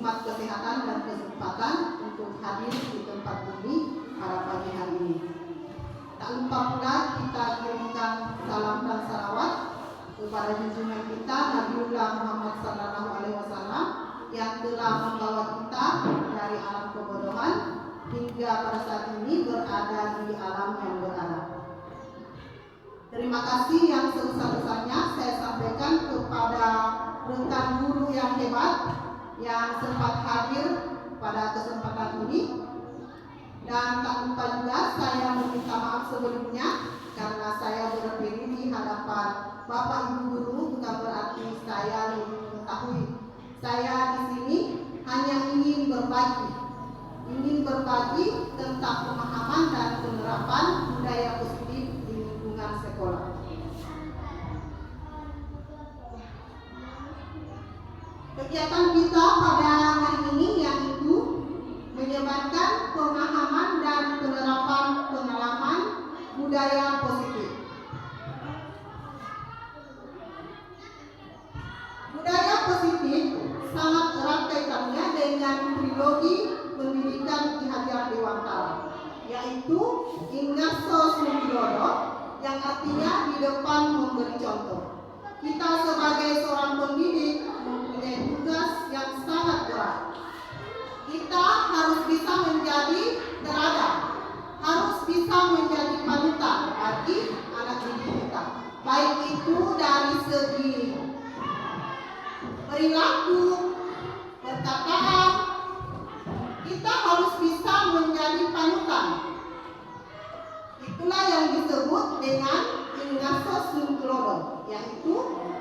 nikmat kesehatan dan kesempatan untuk hadir di tempat ini pada pagi hari ini. Tak lupa pula kita kirimkan salam dan salawat kepada junjungan kita Nabiullah Muhammad SAW yang telah membawa kita dari alam kebodohan hingga pada saat ini berada di alam yang berada. Terima kasih yang sebesar-besarnya saya sampaikan kepada rekan guru yang hebat yang sempat hadir pada kesempatan ini, dan tak lupa juga saya meminta maaf sebelumnya karena saya berdiri di hadapan Bapak Ibu guru bukan berarti saya lebih mengetahui. Saya di sini hanya ingin berbagi tentang pemahaman dan penerapan budaya positif di lingkungan sekolah. Kegiatan kita pada hari ini yaitu menyebarkan pemahaman dan penerapan pengalaman budaya positif. Budaya positif sangat erat kaitannya dengan trilogi pendidikan Ki Hajar Dewantara, yaitu Ingarso Sumbilodo, yang artinya di depan memberi contoh. Kita sebagai seorang pendidik mempunyai tugas yang sangat berat. Kita harus bisa menjadi teladan, harus bisa menjadi panutan bagi anak didik kita, baik itu dari segi perilaku, perkataan. Kita harus bisa menjadi panutan. Itulah yang disebut dengan Ingarso Sumbilodo, yaitu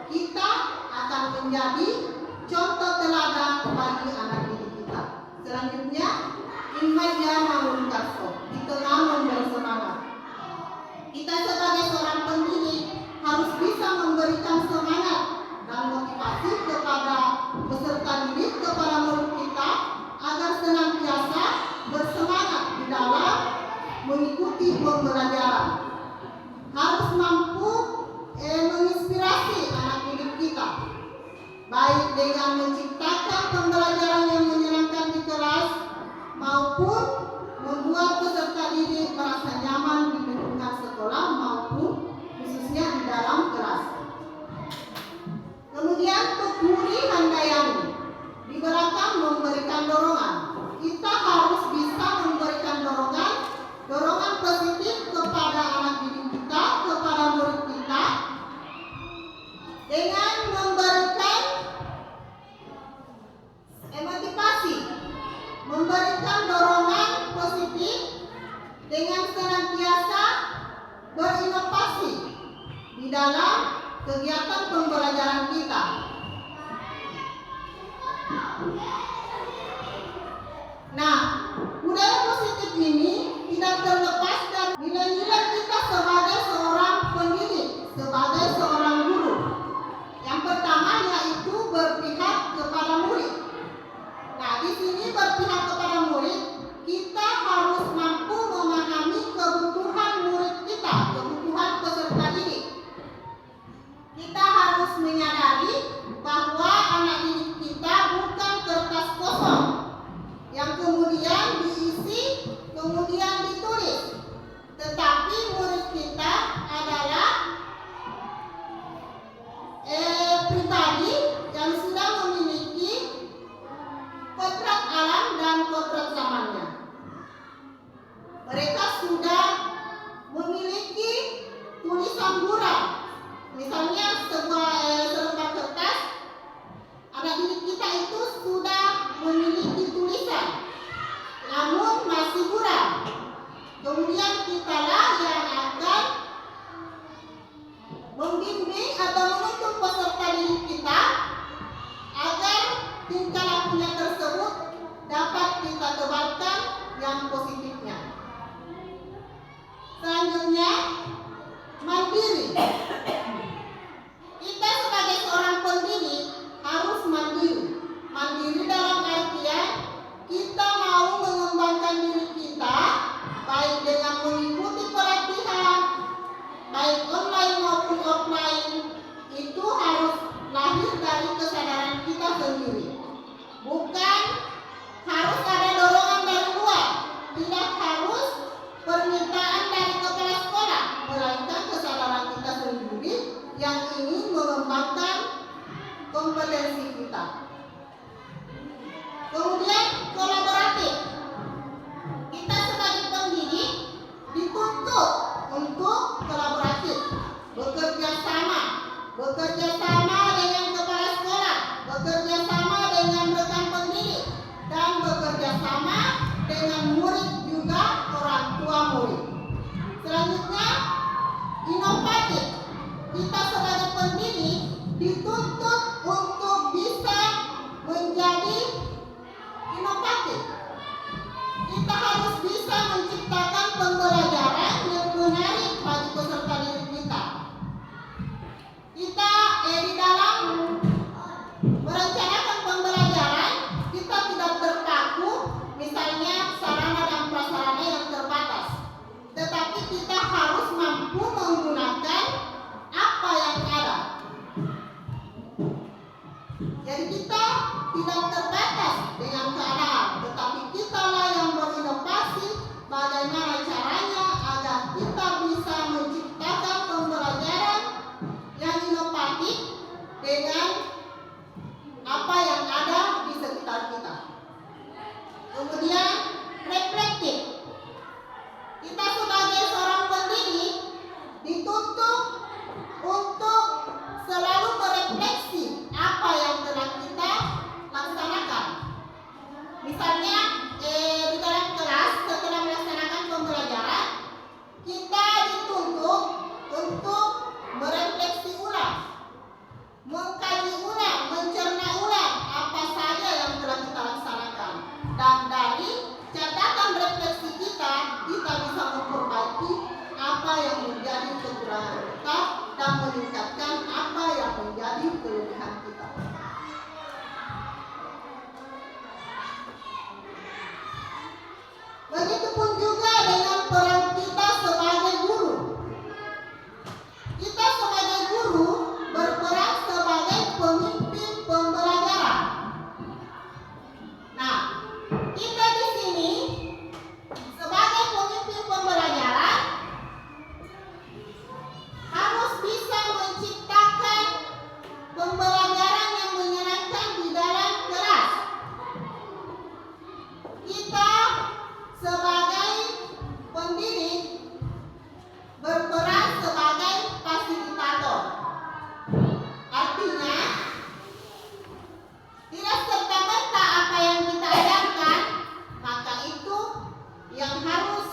kita akan menjadi contoh teladan bagi anak didik kita. Selanjutnya, Inmaja Mangunkarso, di tengah memberi semangat. Kita sebagai seorang pendidik harus bisa memberikan semangat dan motivasi kepada peserta didik, kepada murid kita, agar senantiasa bersemangat di dalam mengikuti pembelajaran. Harus mampu menginspirasi anak didik kita, baik dengan menciptakan pembelajaran yang menyenangkan di kelas maupun membuat peserta didik merasa nyaman di lingkungan sekolah maupun khususnya di dalam kelas. Kemudian Tukuri Handayani di belakang memberikan dorongan. Kita harus bisa memberikan dorongan positif kepada anak didik kita, kepada murid kita, dengan memberikan motivasi, memberikan dorongan positif dengan senantiasa berinovasi di dalam kegiatan pembelajaran kita. Nah, budaya positif ini tidak terlepas dari nilai-nilai kita sebagai seorang pendidik, sebagai seorang guru. Yang pertama yaitu berpihak kepada murid. Nah, di sini berpihak kepada murid, kita harus mampu memahami baik dengan mengikuti pelatihan, baik online maupun offline, itu harus lahir dari kesadaran kita sendiri. Bukan harus ada dorongan dari luar, tidak harus permintaan dari kepala sekolah, melainkan kesadaran kita sendiri yang ingin mengembangkan kompetensi kita. Kemudian kolaboratif. Kita sebagai pendidik dituntut untuk kolaboratif, bekerja sama dengan kepala sekolah, bekerja sama dengan rekan pendidik, dan bekerja sama dengan murid juga orang tua murid. Selanjutnya, inovatif. Kita sebagai pendidik dituntut untuk bisa menjadi inovatif. Kita harus bisa menciptakan pembelajaran yang menarik bagi peserta didik kita. Di dalam merencanakan pembelajaran, kita tidak terpaku misalnya sarana dan prasarana yang terbatas, tetapi kita harus mampu menggunakan apa yang ada. Jadi kita tidak terbatas dengan keadaan, tetapi kitalah yang berinovasi bagaimana caranya agar kita bisa menciptakan pembelajaran yang inovatif dengan apa yang ada di sekitar kita. Kemudian reflektif. Kita sebagai seorang pendidik dituntut untuk selalu merefleksi apa yang telah kita laksanakan. Misalnya di dalam kelas setelah melaksanakan pembelajaran, kita dituntut untuk merefleksi ulang, mengkaji ulang, mencerna ulang apa saja yang telah kita laksanakan. Dan dari catatan refleksi kita bisa memperbaiki apa yang menjadi kekurangan kita dan meningkatkan apa yang menjadi kelebihan kita. Begitupun juga dengan peran kita sebagai guru. Kita sebagai guru berperan sebagai pemimpin pembelajaran. Nah, kita di sini sebagai pemimpin pembelajaran harus bisa menciptakan pembelajaran yang menyenangkan di dalam kelas. Kita sebagai pendidik berperan sebagai fasilitator. Artinya, tidak serta-merta apa yang kita ajarkan, maka itu yang harus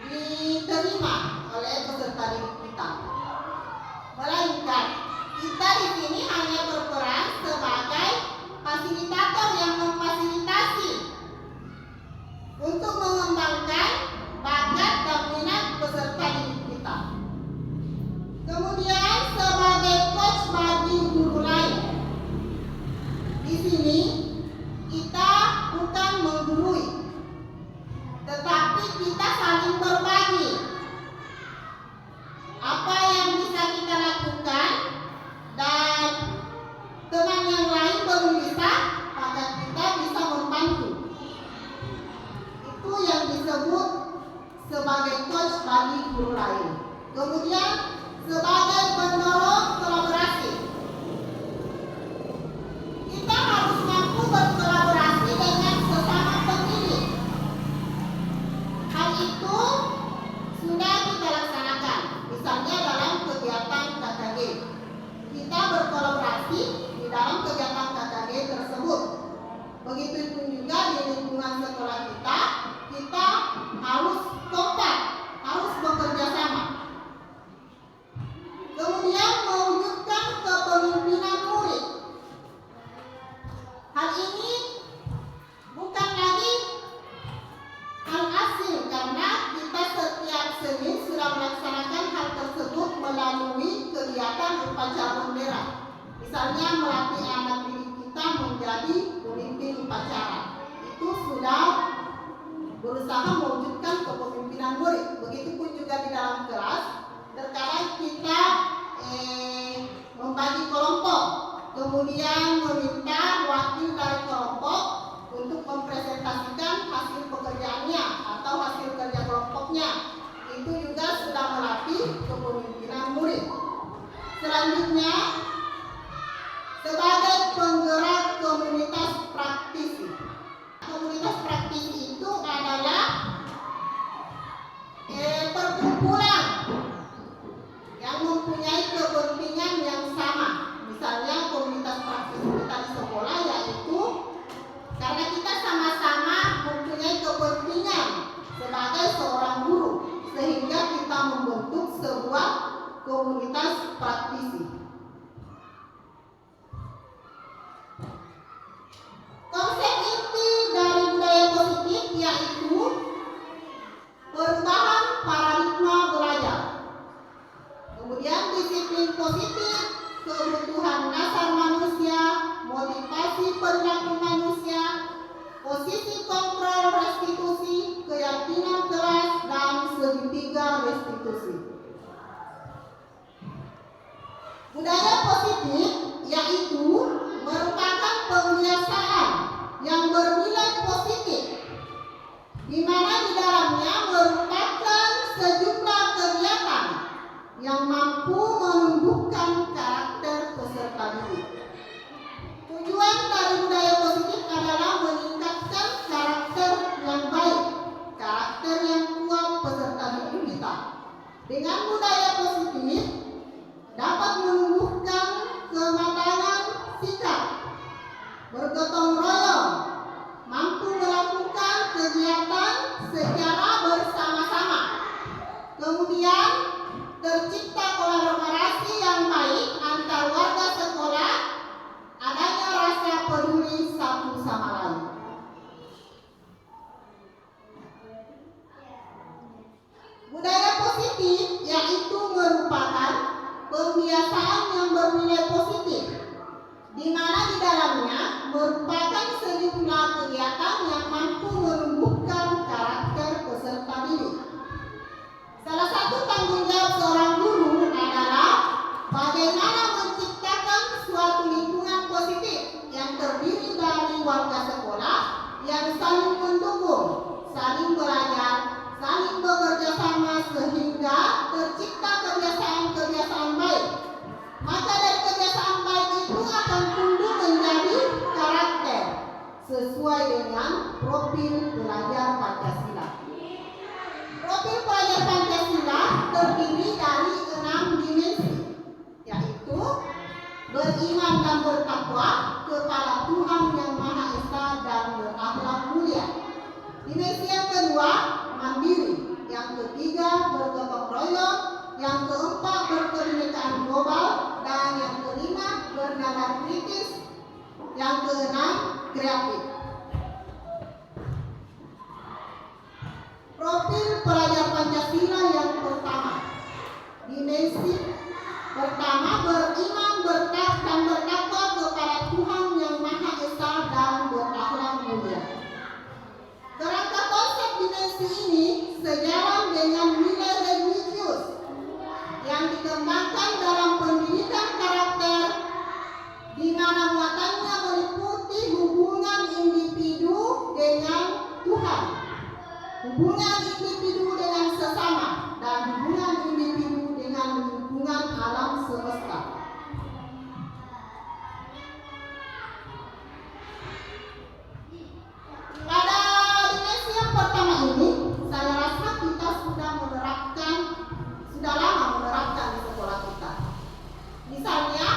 diterima oleh peserta didik kita. Melainkan, kita di sini hanya berperan sebagai fasilitator yang memfasilitasi untuk mengembangkan bakat dan minat peserta didik kita. Kemudian sebagai coach bagi guru lain. Di sini kita bukan menggurui, tetapi kita saling berbagi. Apa yang bisa kita lakukan dan teman yang lain belum bisa, maka kita bisa membantu. Itu yang disebut sebagai coach bagi guru lain. Kemudian sebagai pendorong kolaborasi. Kita harus mampu berkolaborasi dengan sesama pendidik. Hal itu sudah kita laksanakan, misalnya dalam kegiatan KKG. Kita berkolaborasi di dalam kegiatan KKG tersebut. Begitupun juga di lingkungan sekolah kita harus kompak, harus bekerja sama. Kemudian mewujudkan kepemimpinan murid. Hal ini bukan lagi hal asing karena kita setiap Senin sudah melaksanakan hal tersebut melalui kegiatan upacara bendera. Misalnya melatih anak didik kita menjadi pemimpin upacara. Itu sudah berusaha mewujudkan kepemimpinan kepemimpinan murid. Begitupun juga di dalam kelas, terkadang kita membagi kelompok, kemudian meminta wakil dari kelompok untuk mempresentasikan hasil pekerjaannya atau hasil kerja kelompoknya. Itu juga sudah melatih kepemimpinan murid. Selanjutnya, sebagai penggerak komunitas praktisi. Komunitas praktisi itu adalah perkumpulan yang mempunyai kepentingan yang sama. Misalnya komunitas praktisi kita di sekolah, yaitu karena kita sama-sama mempunyai kepentingan sebagai seorang guru, sehingga kita membentuk sebuah komunitas praktisi. Konsep inti dari budaya positif yaitu perubahan paradigma belajar. Kemudian disiplin positif, kebutuhan dasar manusia, motivasi perilaku manusia, posisi kontrol restitusi, keyakinan kelas, dan segitiga restitusi. Budaya positif yaitu merupakan pembiasaan yang bernilai positif, di mana di dalamnya merupakan sejumlah kegiatan yang mampu menumbuhkan karakter peserta didik. Tujuan dari budaya positif adalah meningkatkan karakter yang baik, karakter yang kuat peserta didik kita. Dengan budaya positif dapat menumbuhkan kematangan sikap, bergotong royong, mampu melakukan kegiatan secara bersama-sama. Kemudian tercipta kolaborasi yang baik antar warga sekolah, adanya rasa peduli satu sama lain. Budaya positif yaitu merupakan pembiasaan yang bernilai positif, di mana di dalamnya merupakan sejumlah kegiatan yang mampu menumbuhkan karakter peserta didik. Salah satu tanggung jawab seorang guru adalah bagaimana menciptakan suatu lingkungan positif yang terdiri dari warga sekolah yang saling mendukung, saling belajar, saling bekerja sama sehingga tercipta kebiasaan-kebiasaan baik. Maka dari kebiasaan baik itu akan tumbuh menjadi karakter sesuai dengan profil pelajar Pancasila. Profil pelajar Pancasila terdiri dari 6 dimensi, yaitu beriman dan bertakwa kepada Tuhan Yang Maha Esa dan berakhlak mulia. Dimensi yang kedua, mandiri. Yang ketiga, bergotong royong. Yang keempat, berkebinekaan global. Dan yang kelima, bernada kritis. Yang keenam, kreatif. Profil pelajar Pancasila yang pertama. Dimensi pertama, beriman, dan bertakwa kepada Tuhan Yang Maha Esa dan berakhlak mulia. Kerangka konsep dimensi ini sejalan dengan nilai religius yang dikembangkan dalam pendidikan karakter, di mana muatannya meliputi hubungan individu dengan Tuhan, hubungan individu dengan sesama, dan hubungan individu dengan lingkungan alam semesta. Pada dimensi yang pertama ini, saya rasa kita sudah lama menerapkan di sekolah kita. Misalnya,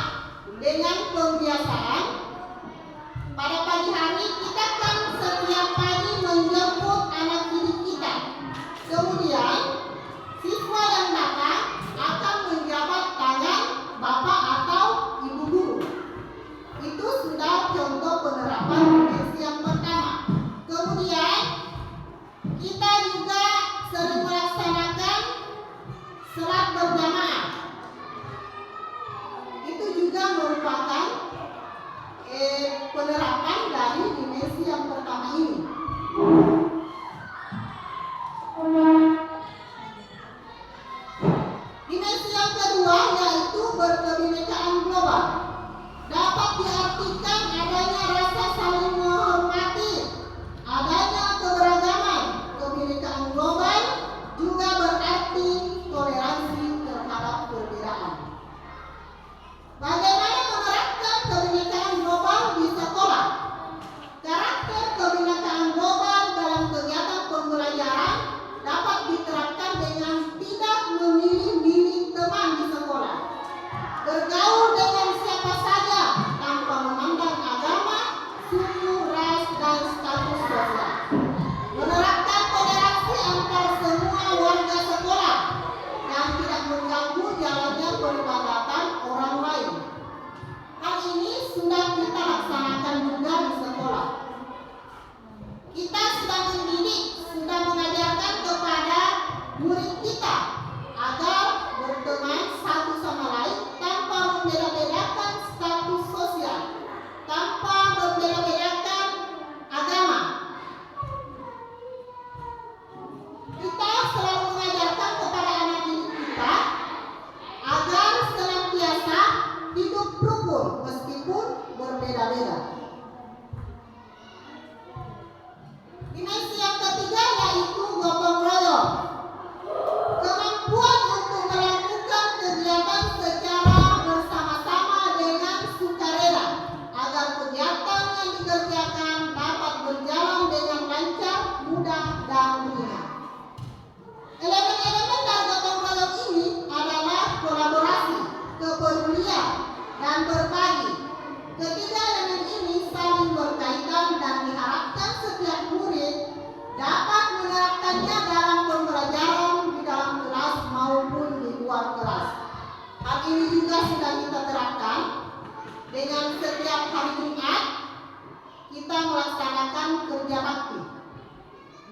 dengan pembiasaan, pada pagi hari kita kan setiap pagi menjemput anak didik kita. Kemudian, siswa yang datang akan menjabat tangan bapak atau ibu guru. Itu sudah contoh penerapan dimensi yang pertama. Kemudian, kita juga sering melaksanakan salat berjamaah. Itu juga merupakan penerapan dari dimensi yang pertama ini.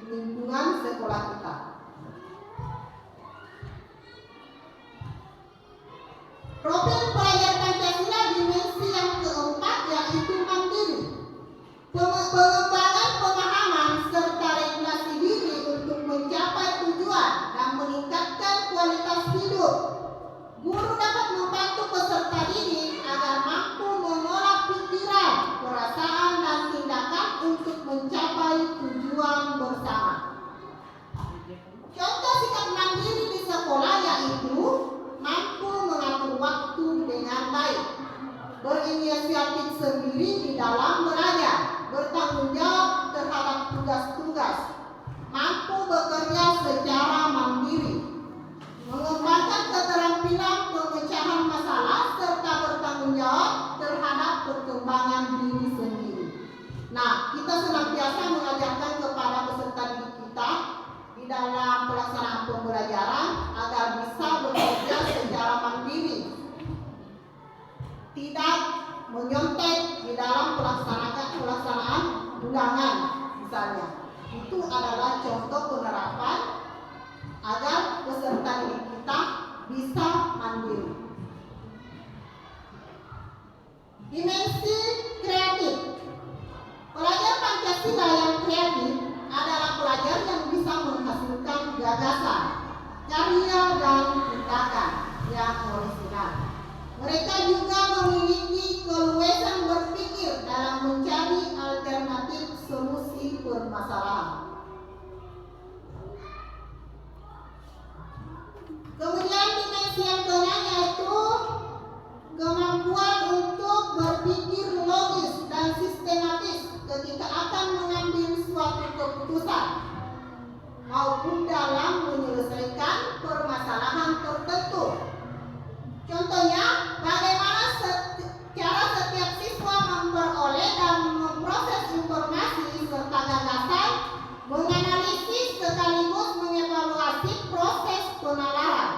lingkungan sekolah kita. Profil pelajar Pancasila dimensi yang keempat yaitu mandiri. Pengembangan pemahaman serta regulasi diri untuk mencapai tujuan dan meningkatkan kualitas hidup. Guru dapat membantu peserta didik agar mampu mengolah pikiran, perasaan, dan tindakan untuk mencapai tujuan bersama. Contoh sikap mandiri di sekolah yaitu mampu mengatur waktu dengan baik, berinisiatif sendiri di dalam belajar, bertanggung jawab terhadap tugas-tugas, mampu bekerja secara mandiri, mengembangkan keterampilan pemecahan masalah, serta bertanggung jawab terhadap perkembangan diri sendiri. Nah, kita senantiasa mengajarkan kepada peserta didik kita di dalam pelaksanaan pembelajaran agar bisa bekerja secara mandiri, tidak menyontek di dalam pelaksanaan ulangan misalnya. Itu adalah contoh penerapan agar peserta didik kita bisa mandiri. Dimensi kreatif. Pelajar Pancasila yang kreatif adalah pelajar yang bisa menghasilkan gagasan, karya, dan tindakan yang orisinal. Mereka juga memiliki keluasan berpikir dalam mencari alternatif solusi permasalahan. Kemudian dimensi yang keenam yaitu kemampuan untuk berpikir logis dan sistematis ketika akan mengambil suatu keputusan maupun dalam menyelesaikan permasalahan tertentu. Contohnya, bagaimana cara setiap siswa memperoleh dan memproses informasi serta gagasan, menganalisis sekaligus mengevaluasi proses penalaran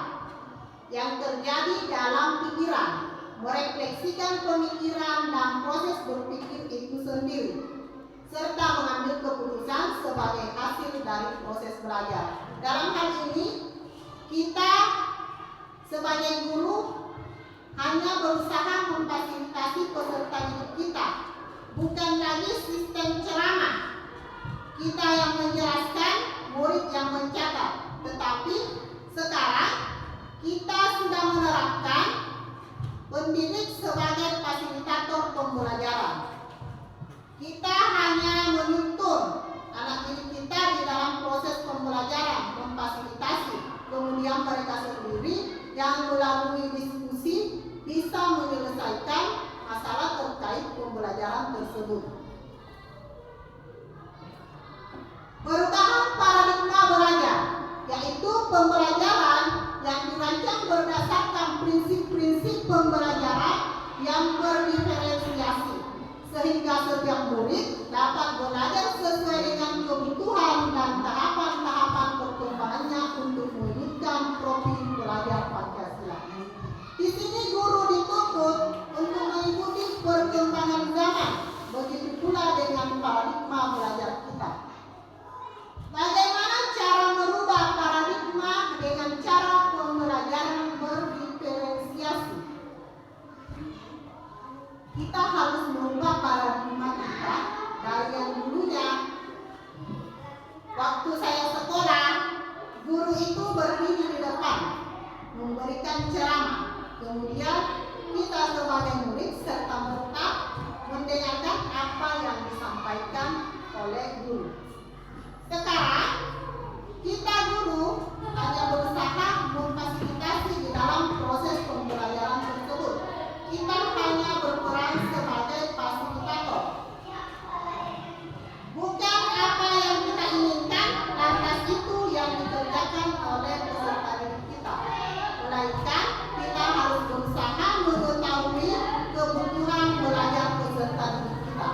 yang terjadi dalam pikiran, merefleksikan pemikiran dan proses berpikir itu sendiri, serta mengambil keputusan sebagai hasil dari proses belajar. Dalam hal ini, kita sebagai guru hanya berusaha memfasilitasi peserta didik kita, bukan lagi sistem ceramah. Kita yang menjelaskan, murid yang mencatat. Tetapi sekarang kita sudah menerapkan pendidik sebagai fasilitator pembelajaran. Kita hanya menuntun anak didik kita di dalam proses pembelajaran, memfasilitasi, kemudian mereka sendiri yang melalui diskusi bisa menyelesaikan masalah terkait pembelajaran tersebut. Perubahan paradigma belajar, yaitu pembelajaran yang dirancang berdasarkan prinsip-prinsip pembelajaran yang berdiferensiasi, sehingga setiap murid dapat belajar sesuai dengan kebutuhan dan tahapan-tahapan perkembangannya untuk mewujudkan profil belajar Pancasila. Di sini guru dituntut untuk mengikuti perkembangan zaman, begitu pula dengan paradigma belajar kita. Bagaimana cara merubah paradigma dengan cara pembelajaran berdiferensiasi? Kita harus merubah paradigma kita dari yang dulunya. Waktu saya sekolah, guru itu berdiri di depan, memberikan ceramah. Kemudian kita sebagai murid serta merta mendengarkan apa yang disampaikan oleh guru. Sekarang kita guru hanya berusaha memfasilitasi di dalam proses pembelajaran tersebut. Kita hanya berperan sebagai fasilitator. Bukan apa yang kita inginkan lantas itu yang dikerjakan oleh peserta didik kita, melainkan kita harus berusaha mengetahui kebutuhan belajar peserta didik kita.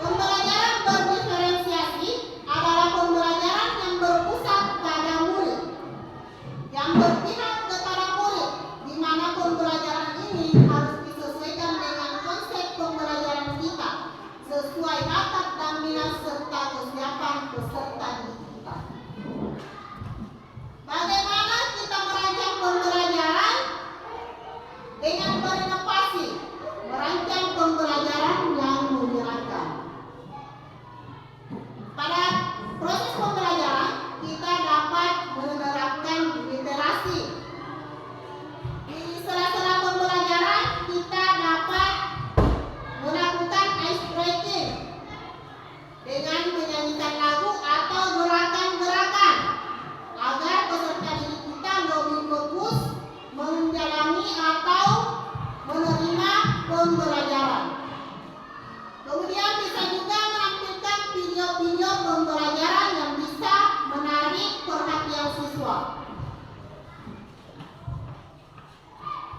Pembelajaran stamina serta kesiapan peserta didik kita. Bagaimana kita merancang pembelajaran? Dengan berinovasi, merancang pembelajaran yang menyenangkan. Pada proses pembelajaran, kita dapat menerapkan literasi. Di sela-sela pembelajaran, kita dapat melakukan ice breaking dengan menyanyikan lagu atau gerakan-gerakan agar peserta didik kita lebih fokus menjalani atau menerima pembelajaran. Kemudian bisa juga menampilkan video-video pembelajaran yang bisa menarik perhatian siswa.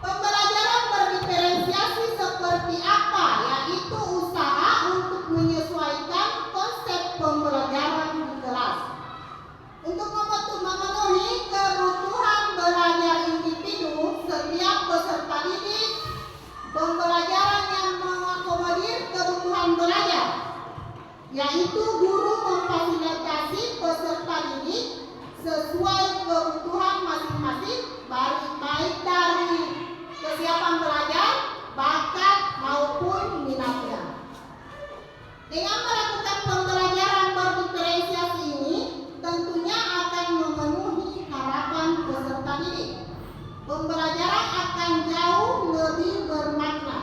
Pembelajaran berdiferensiasi seperti apa? Yaitu usaha untuk menyesuaikan konsep pembelajaran di kelas. Untuk memenuhi kebutuhan belajar individu setiap peserta didik, pembelajaran yang mengakomodir kebutuhan belajar, yaitu guru memfasilitasi peserta didik sesuai kebutuhan masing-masing, baik dari kesiapan belajar, bakat maupun minatnya. Dengan melakukan pembelajaran berdiferensiasi ini, tentunya akan memenuhi harapan peserta didik. Pembelajaran akan jauh lebih bermakna.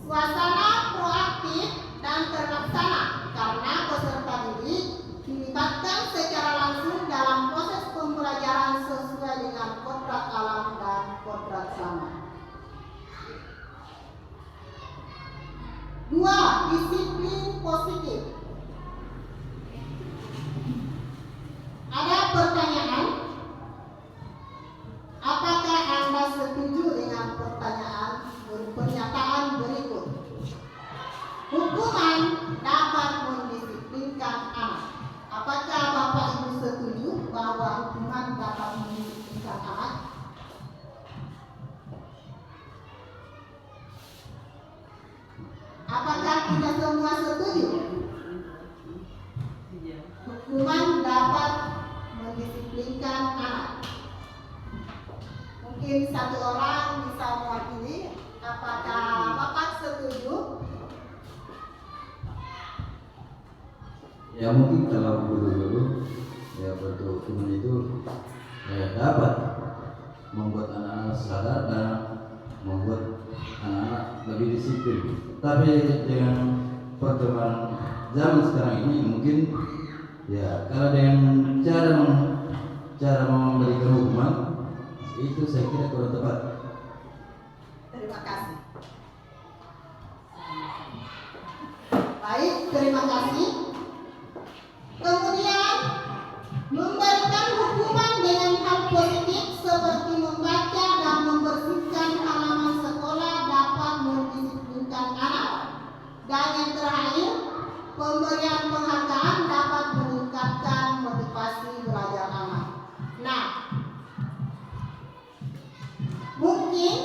Suasana proaktif dan terlaksana karena peserta didik dilibatkan secara langsung dalam proses pembelajaran sesuai dengan kodrat alam dan kodrat sama. 2. Disiplin positif. Ada pertanyaan? Apakah Anda setuju dengan pernyataan berikut? Hukuman dapat mendisiplinkan anak. Apakah Bapak Ibu setuju bahwa hukuman dapat mendisiplinkan anak? Apakah kita semua setuju? Hukuman dapat mendisiplinkan anak. Mungkin satu orang bisa mewakili. Apakah Bapak setuju? Ya mungkin kalau dulu ya betul hukuman itu ya dapat membuat anak-anak sadar dan membuat anak-anak lebih disiplin. Tapi dengan perkembangan zaman sekarang ini mungkin ya kalau dengan cara memberikan hukuman itu saya kira kurang tepat. Terima kasih. Baik, terima kasih. Kemudian memberikan hukuman dengan hal positif seperti membaca dan membersihkan halaman sekolah dapat mendisiplinkan anak. Dan yang terakhir, pemberian penghargaan dapat meningkatkan motivasi belajar anak. Nah, mungkin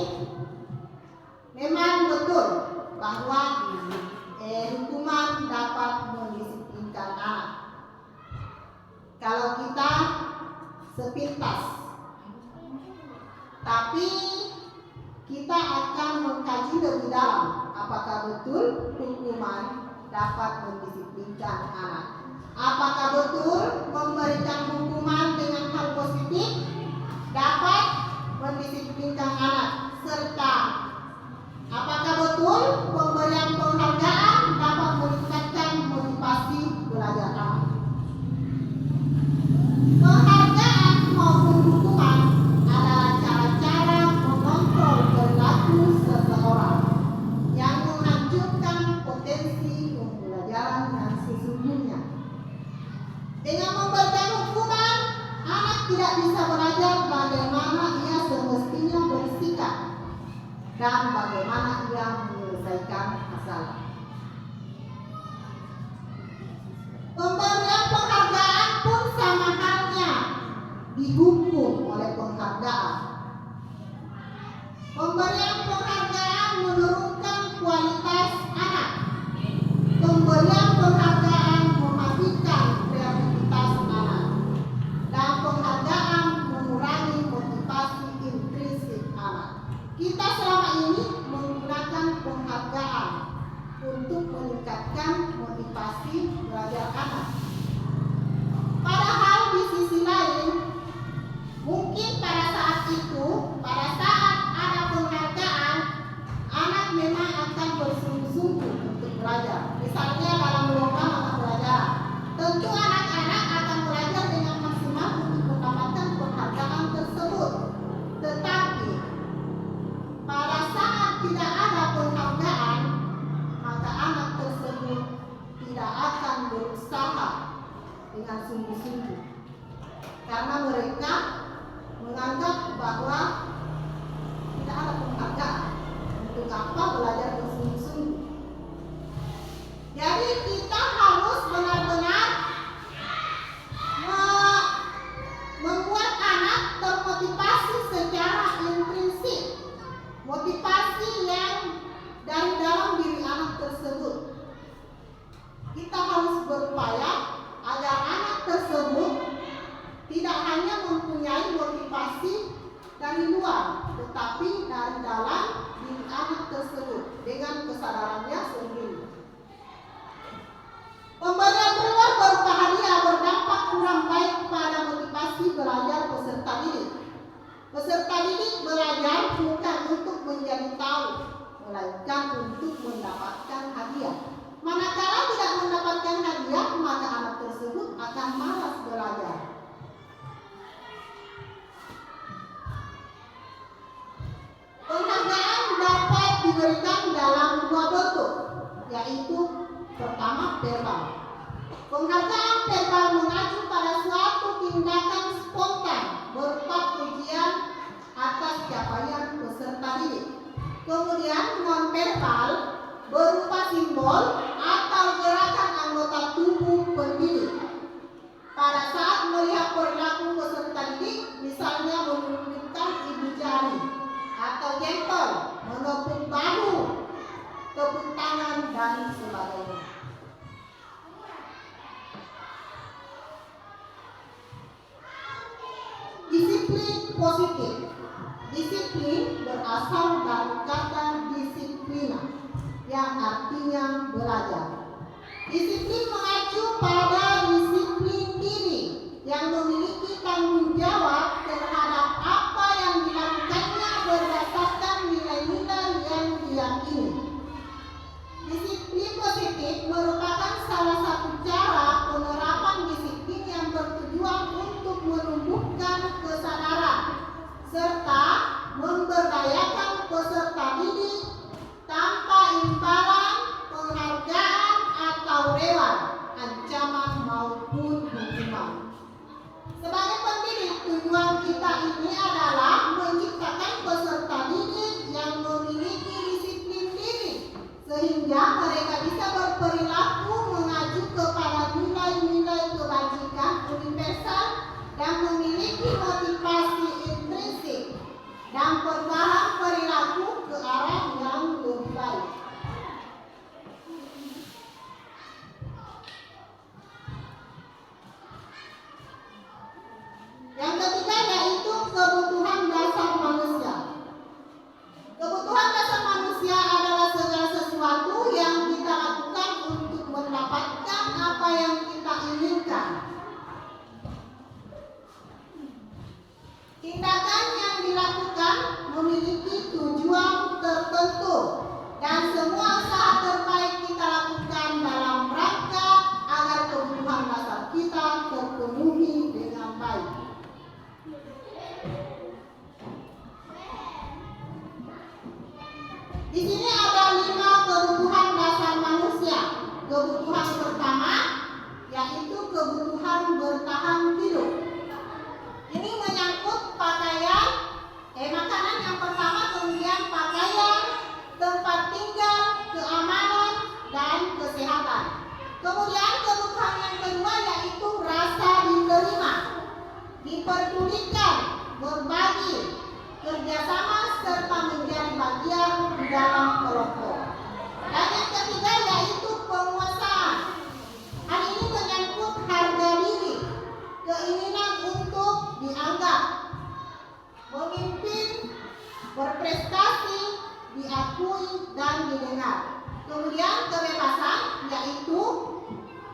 memang betul bahwa hukuman dapat mendisiplinkan anak. Kalau kita sepintas, tapi kita akan mengkaji lebih dalam apakah betul hukuman dapat mendisiplinkan anak. Apakah betul memberikan hukuman dengan hal positif dapat mendisiplinkan anak, serta apakah betul pemberian penghargaan dapat meningkatkan motivasi belajar anak. Penghargaan maupun hukuman adalah cara-cara mengontrol perilaku seseorang yang menghancurkan potensi pembelajaran yang sesungguhnya. Dengan memberikan hukuman, anak tidak bisa belajar bagaimana ia semestinya bersikap dan bagaimana ia menyelesaikan masalah. Pemberian penghargaan pun sama halnya dihukum oleh penghargaan. Pemberian penghargaan menurunkan kualitas anak. Pemberian penghargaan belajar anak. Padahal di sisi lain, mungkin pada saat itu, pada saat ada penghargaan, anak memang akan bersungguh-sungguh untuk belajar. Misalnya dalam lomba mata pelajaran, tentu anak-anak akan belajar dengan maksimal untuk mendapatkan penghargaan tersebut. Tetapi pada saat tidak ada penghargaan, maka anak tersebut tidak akan berusaha dengan sungguh-sungguh, karena mereka menganggap bahwa tidak ada penghargaan. Untuk apa belajar bersungguh-sungguh? Jadi kita harus benar-benar membuat anak termotivasi secara intrinsik, motivasi yang dari dalam diri anak tersebut. Kita harus berupaya agar anak tersebut tidak hanya mempunyai motivasi dari luar, tetapi dari dalam diri anak tersebut dengan kesadarannya sendiri. Pemberian reward berupa hadiah berdampak kurang baik pada motivasi belajar peserta didik. Peserta didik belajar bukan untuk menjadi tahu, melainkan untuk mendapatkan hadiah. Manakala tidak mendapatkan hadiah, maka anak tersebut akan malas belajar. Penghargaan dapat diberikan dalam dua bentuk, yaitu pertama verbal. Penghargaan verbal mengacu pada suatu tindakan spontan berupa pujian atas capaian peserta didik. Kemudian non-verbal berupa simbol atau gerakan anggota tubuh pendidik. Pada saat melihat perilaku peserta didik, misalnya menunjukkan ibu jari atau jempol, menepuk bahu, tepuk tangan, dan sebagainya. Disiplin positif. Disiplin berasal dari kata disiplina, yang artinya belajar. Disiplin mengacu pada disiplin diri yang memiliki tanggung jawab terhadap apa yang dilakukannya berdasarkan nilai-nilai yang diyakini. Disiplin positif merupakan salah satu cara penerapan disiplin yang bertujuan untuk menumbuhkan kesadaran serta memberdayakan peserta didik tanpa imbalan, penghargaan atau reward, ancaman maupun hukuman. Sebagai pendidik, tujuan kita ini adalah menciptakan peserta didik yang memiliki disiplin diri, sehingga mereka bisa berperilaku mengacu kepada nilai-nilai kebajikan universal dan memiliki motivasi intrinsik dan perubahan perilaku ke arah yang lebih baik. Yang ketiga yaitu kebutuhan dasar manusia. Kebutuhan dasar manusia adalah segala sesuatu yang kita lakukan untuk mendapatkan apa yang kita inginkan. Tindakan yang dilakukan memiliki tujuan tertentu dan semua usaha terbaik kita lakukan dalam rangka agar kebutuhan dasar kita terpenuhi dengan baik. Di sini ada 5 kebutuhan dasar manusia. Kebutuhan pertama yaitu kebutuhan bertahan hidup. Ini menyangkut pakaian, makanan yang pertama, kemudian pakaian, tempat tinggal, keamanan, dan kesehatan. Kemudian kebutuhan yang kedua yaitu rasa diterima, diperdulikan, berbagi, kerjasama, serta menjadi bagian di dalam kelompok. Dan yang ketiga yaitu penguasaan. Hal ini menyangkut harga diri, keinginan untuk dianggap, memimpin, berprestasi, diakui, dan didengar. Kemudian kebebasan yaitu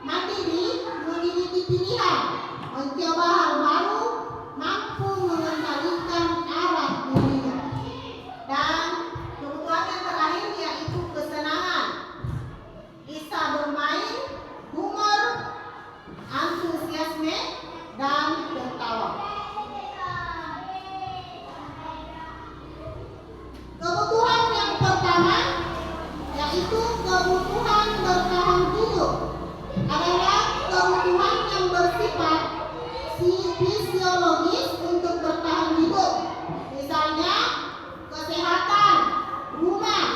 mandiri, pilihan, mencoba hal baru, mampu mengendalikan arah dunia. Dan kebutuhan yang terakhir yaitu kesenangan, bisa bermain, humor, antusiasme, dan tertawa. Kebutuhan yang pertama yaitu kebutuhan bertahan hidup adalah kebutuhan yang bersifat fisiologis untuk bertahan hidup. Misalnya kesehatan, rumah,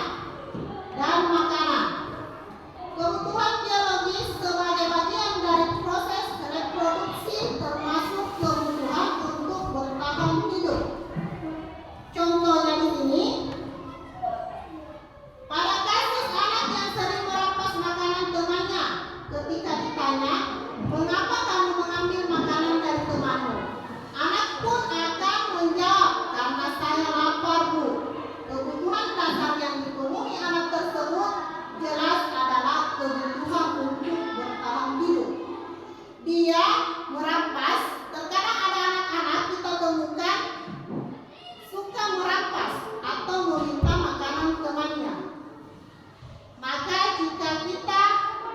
dan makanan. Kebutuhan biologis sebagai bagian dari proses reproduksi termasuk kebutuhan untuk bertahan hidup. Contohnya di sini, pada kasus anak yang sering merampas makanan temannya, ketika ditanya, "Mengapa kamu mengambil makanan dari temanmu?" Anak pun akan menjawab, "Karena saya lapar, Bu." Kebutuhan dasar yang dipenuhi anak tersebut jelas adalah kebutuhan untuk bertahan hidup. Dia merampas. Terkadang ada anak-anak kita temukan suka merampas atau meminta makanan temannya. Maka jika kita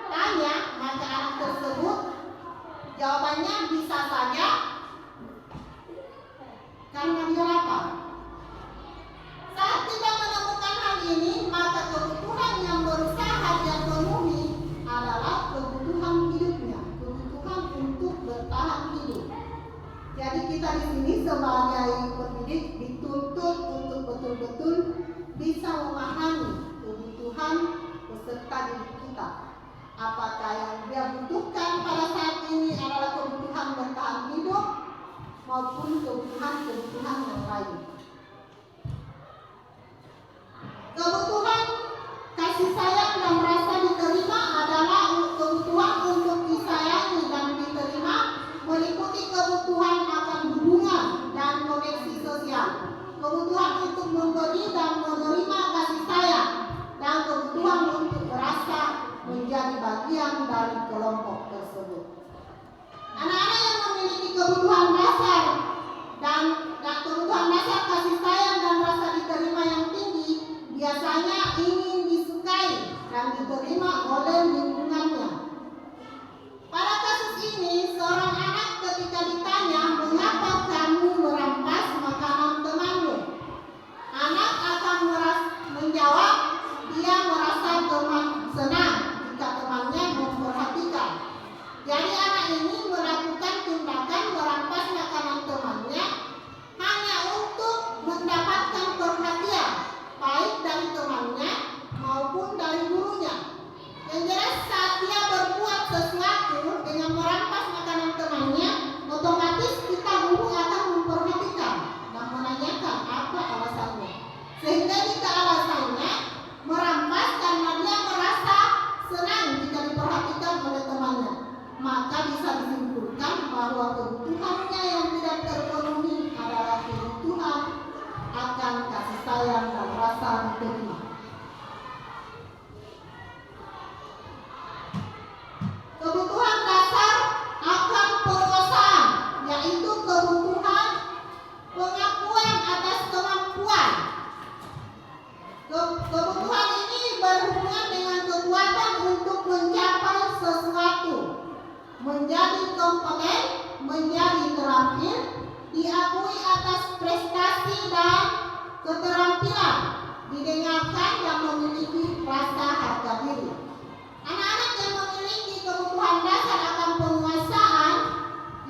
tanya, maka anak tersebut jawabannya bisa saja karena dia lapar. Saat kita menemukan hal ini, maka kebutuhan yang berusaha dia penuhi adalah kebutuhan hidupnya, kebutuhan untuk bertahan hidup. Jadi kita di sini sebagai pendidik dituntut untuk betul-betul bisa memahami kebutuhan peserta didik kita. Apakah yang dia butuhkan pada saat ini adalah kebutuhan bertahan hidup maupun kebutuhan yang lain. Kebutuhan kasih sayang dan rasa diterima adalah kebutuhan untuk disayangi dan diterima, meliputi kebutuhan akan hubungan dan koneksi sosial, kebutuhan untuk memberi dan menerima kasih sayang, dan kebutuhan untuk merasa menjadi bagian dari kelompok tersebut. Anak-anak yang memiliki kebutuhan dasar dan kebutuhan dasar kasih sayang dan rasa diterima yang tinggi biasanya ingin disukai dan diterima oleh lingkungannya. Pada kasus ini, seorang anak ketika ditanya, "Mengapa kamu merampas makanan temanmu?" Anak akan menjawab, dia merasa senang jika temannya memperhatikan. Jadi anak ini melakukan tindakan merampas makanan temannya hanya untuk mendapatkan perhatian, baik dari temannya maupun dari gurunya. Yang jelas saat dia berbuat sesuatu dengan merampas makanan temannya, otomatis kita guru akan memperhatikan dan menanyakan apa alasannya. Sehingga jika alasannya merampas karena dia merasa senang jika diperhatikan oleh temannya, maka bisa disimpulkan bahwa kebutuhannya yang tidak terpenuhi adalah kebutuhan akan kasih sayang dan rasa diterima. Kebutuhan dasar akan penguasaan, yaitu kebutuhan pengakuan atas kemampuan. Kebutuhan ini berhubungan dengan kekuatan untuk mencapai sesuatu, menjadi kompeten, menjadi terampil, diakui atas prestasi dan keterampilan, didengarkan dan memiliki rasa harga diri. Anak-anak yang memiliki kebutuhan dasar akan penguasaan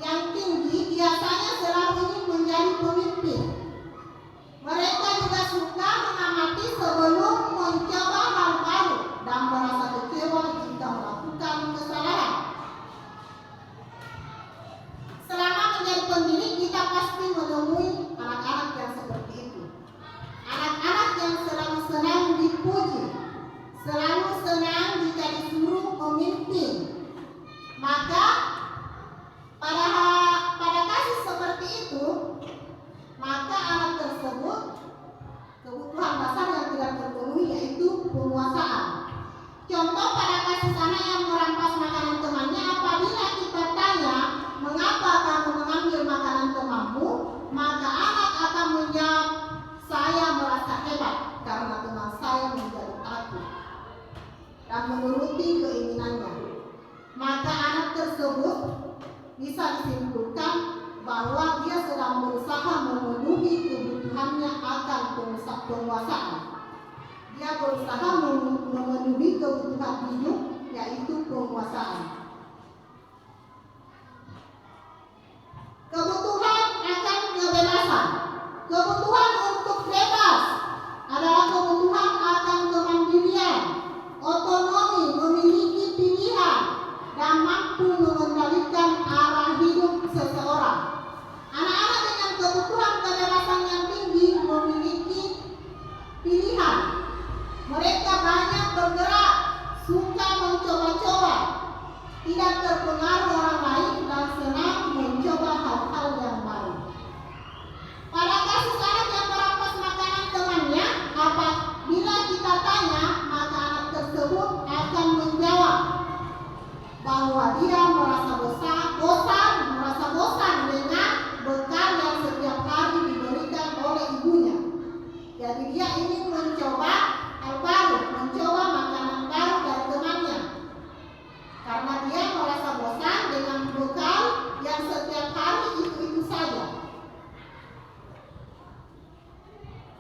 yang tinggi biasanya selalu ingin menjadi pemimpin. Mereka juga suka mengamati sebelum mencoba hal baru dan merasa kecewa jika melakukan kesalahan. Selama menjadi pendidik, kita pasti menemui anak-anak yang seperti itu. Anak-anak yang selalu senang dipuji, selalu senang jika disuruh memimpin. bisa disimpulkan bahwa dia sedang berusaha memenuhi kebutuhannya akan penguasaan. Dia berusaha memenuhi kebutuhan hidup, yaitu penguasaan. Kebutuhan akan kebebasan. Kebutuhan untuk bebas adalah kebutuhan akan kemandirian, otonomi, memiliki pilihan, dan mampu mengendalikan arah hidup seseorang. Anak-anak dengan kebutuhan kebebasan yang tinggi memiliki pilihan. Mereka banyak bergerak, suka mencoba-coba, tidak terpengaruh orang lain, dan senang mencoba hal-hal yang baru. Pada kasus anak yang merampas makanan temannya, apabila kita tanya, maka anak tersebut akan menjawab bahwa dia merasa bosan dengan bekal yang setiap hari diberikan oleh ibunya. Jadi dia ingin mencoba hal baru, mencoba makanan baru dari temannya. Karena dia merasa bosan dengan bekal yang setiap hari itu saja.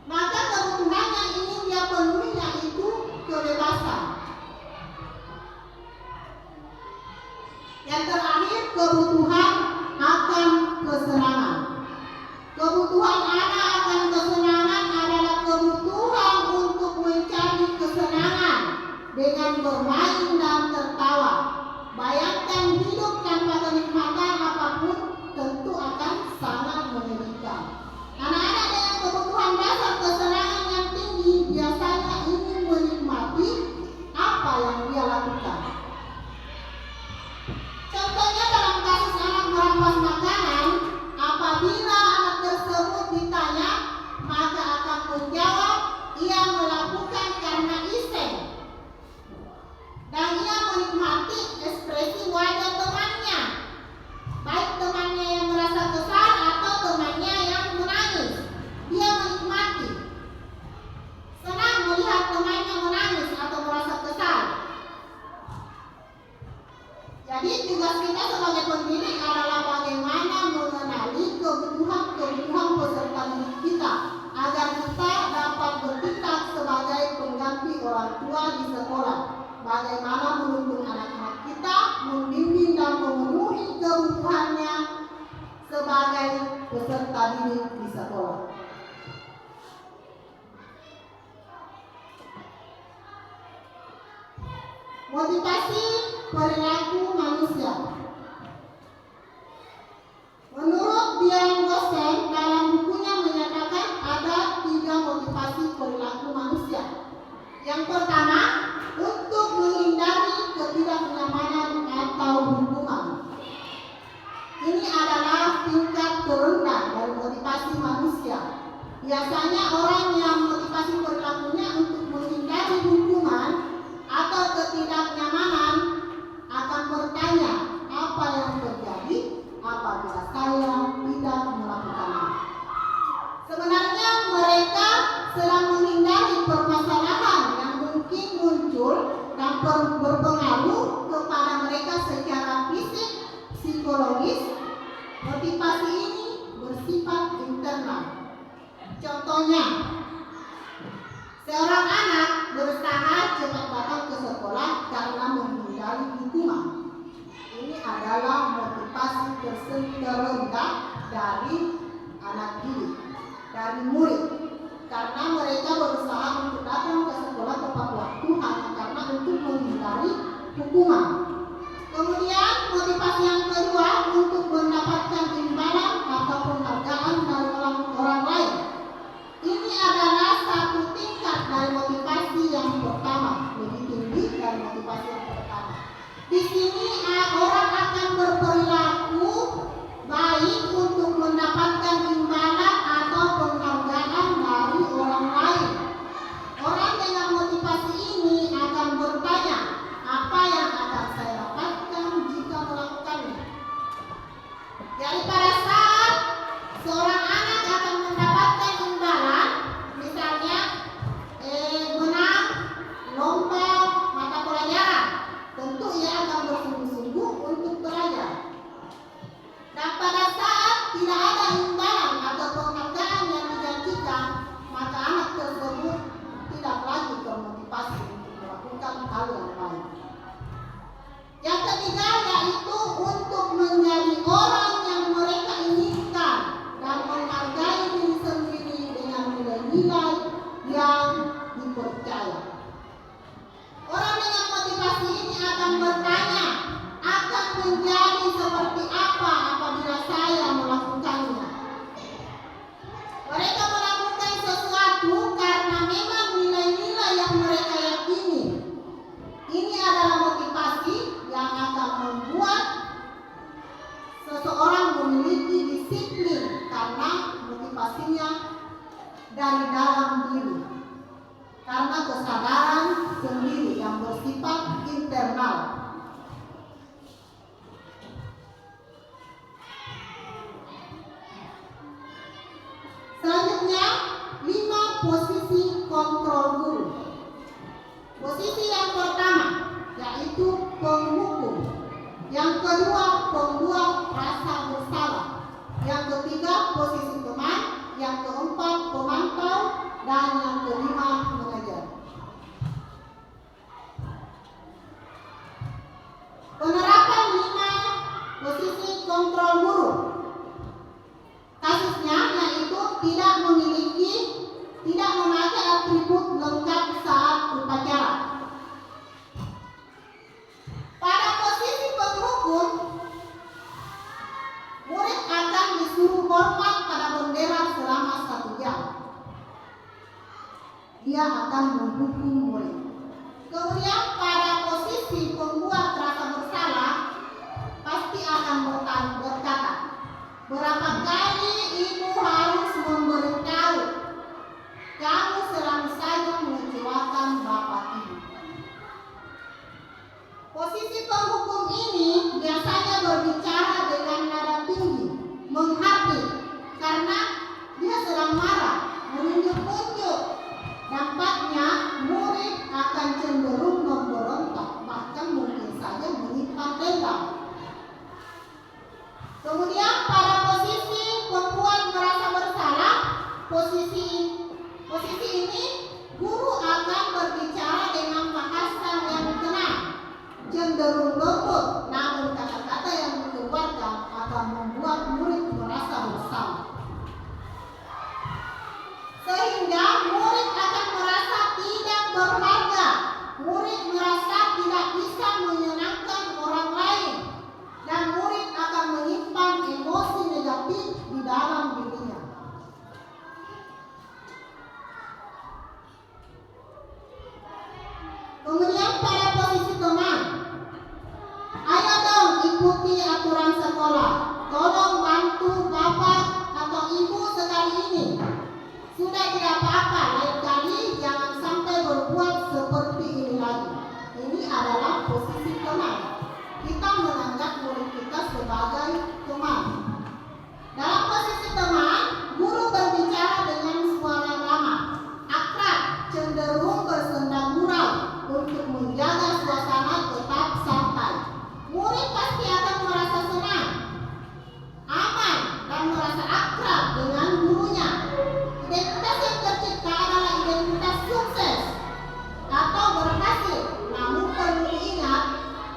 Maka kebutuhan yang ingin dia penuhi yaitu kebebasan. Yang terakhir, kebutuhan akan kesenangan. Kebutuhan anak akan kesenangan adalah kebutuhan untuk mencari kesenangan dengan bermain dan tertawa. Bayangkan hidup tanpa kenikmatan apapun tentu akan sangat menyedihkan. Anak-anak dengan kebutuhan dasar kesenangan yang tinggi biasanya ingin menikmati apa yang dia lakukan. Contohnya dalam kasus anak merampas makanan, apabila anak tersebut ditanya, maka akan menjawab ia melakukan karena iseng. Dan ia menikmati ekspresi wajah temannya, baik temannya yang merasa kesal atau temannya yang menangis. Dia menikmati, senang melihat temannya menangis atau merasa kesal. Jadi tugas kita sebagai pendidik adalah bagaimana mengenali kebutuhan peserta didik kita agar kita dapat bertindak sebagai pengganti orang tua di sekolah. Bagaimana menuntun anak-anak kita, membimbing dan memenuhi kebutuhannya sebagai peserta didik di sekolah. Motivasi perilaku manusia. Menurut Dian Gosen dalam bukunya menyatakan ada 3 motivasi perilaku manusia. Yang pertama, untuk menghindari ketidaknyamanan atau hukuman. Ini adalah tingkat terendah dari motivasi manusia. Biasanya orang yang motivasi perilakunya untuk menghindari hukuman atau ketidaknyamanan akan bertanya, apa yang terjadi apabila saya tidak melakukannya. Sebenarnya mereka sedang menghindari permasalahan yang mungkin muncul dan berpengaruh kepada mereka secara fisik, psikologis. Motivasi ini bersifat internal. Contohnya, seorang anak berusaha cepat datang ke sekolah karena menghindari hukuman. Ini adalah motivasi terendah dari anak didik, dari murid. Karena mereka berusaha untuk datang ke sekolah tepat waktu hanya karena untuk menghindari hukuman. Kemudian motivasi yang kedua untuk mendapatkan imbalan atau penghargaan dari orang lain. Ini adalah satu tingkat dari motivasi yang pertama, lebih tinggi dari motivasi yang pertama. Di sini orang akan berperilaku baik untuk mendapatkan imbalan atau penghargaan dari orang lain. Orang dengan motivasi ini akan bertanya, apa yang akan saya menjadi seperti apa apabila saya melakukannya. Mereka melakukan sesuatu karena memang nilai-nilai yang mereka yakini. Ini adalah motivasi yang akan membuat seseorang memiliki disiplin karena motivasinya dari dalam diri. Karena kesadaran sendiri yang bersifat internal. Selanjutnya, 5 posisi kontrol guru. Posisi yang pertama yaitu penghukum. Yang kedua, pembuat rasa bersalah. Yang ketiga, posisi teman. Yang keempat, pemantau. Dan yang kelima, mengajar. Penerapan 5 posisi kontrol guru. Kasusnya yaitu tidak memakai atribut lengkap saat upacara. Pada posisi penghukum, murid akan disuruh hormat pada bendera selama 1 jam. Dia akan menghukum murid. Kemudian pada posisi pembuat rasa bersalah, pasti akan berkata, berapa kali ibu harus memberitahu, kamu selalu saja mengecewakan bapak ibu. Posisi penghukum ini biasanya berbicara dengan nada tinggi, menghardik, karena dia sedang marah, menunjuk-nunjuk. Dampaknya murid akan cenderung memberontak, bahkan mungkin saja menyimpan dendam. Kemudian pada posisi pembuat merasa bersalah, posisi ini guru akan berbicara dengan bahasa yang tenang, cenderung lembut, namun kata-kata yang dikeluarkan akan membuat murid merasa bersalah. Sehingga murid akan merasa tidak berharga, murid merasa tidak bisa menyenangkan orang lain, dan murid akan menyimpan emosi negatif di dalam dirinya. Kemudian pada posisi teman, ayo dong ikuti aturan sekolah, tolong bantu bapak atau ibu sekali ini. Sudah tidak apa-apa, lain kali jangan sampai berbuat seperti ini lagi. Ini adalah posisi teman. Kita menganggap murid kita sebagai teman. Dalam posisi teman, guru berbicara dengan suara ramah, akrab, cenderung bersenda gurau untuk menjaga suasana tetap santai. Murid pasti akan merasa senang, aman, dan merasa akrab dengan gurunya. Identitas yang tercipta adalah identitas sukses atau berhasil. Namun perlu diingat,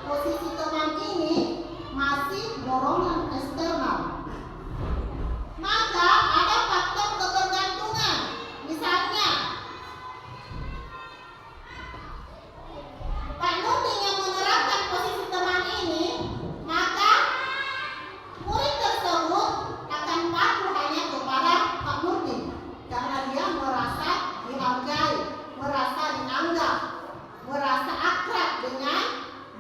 posisi teman ini masih dorongan eksternal. Maka ada faktor ketergantungan. Misalnya, Pak Nurdin yang menerapkan posisi teman ini, maka murid tersebut akan patuh hanya kepada Pak Nurdin karena dia merasa dihargai, merasa dianggap, merasa akrab dengan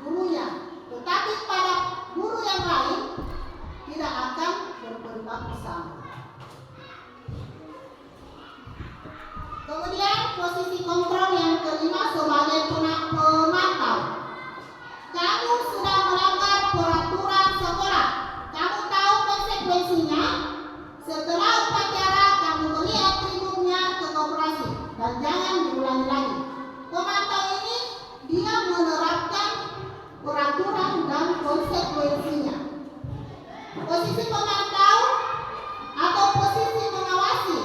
gurunya. Tetapi pada guru yang lain tidak akan berperilaku sama. Kemudian posisi kontrol yang kelima sebagai pemantau. Kamu sudah melanggar peraturan sekolah. Kamu tahu konsekuensinya. Setelah upacara kamu beli atributnya ke koperasi dan jangan diulangi lagi. Pemantau ini dia menerapkan peraturan dan konsekuensinya. Posisi pemantau atau posisi mengawasi.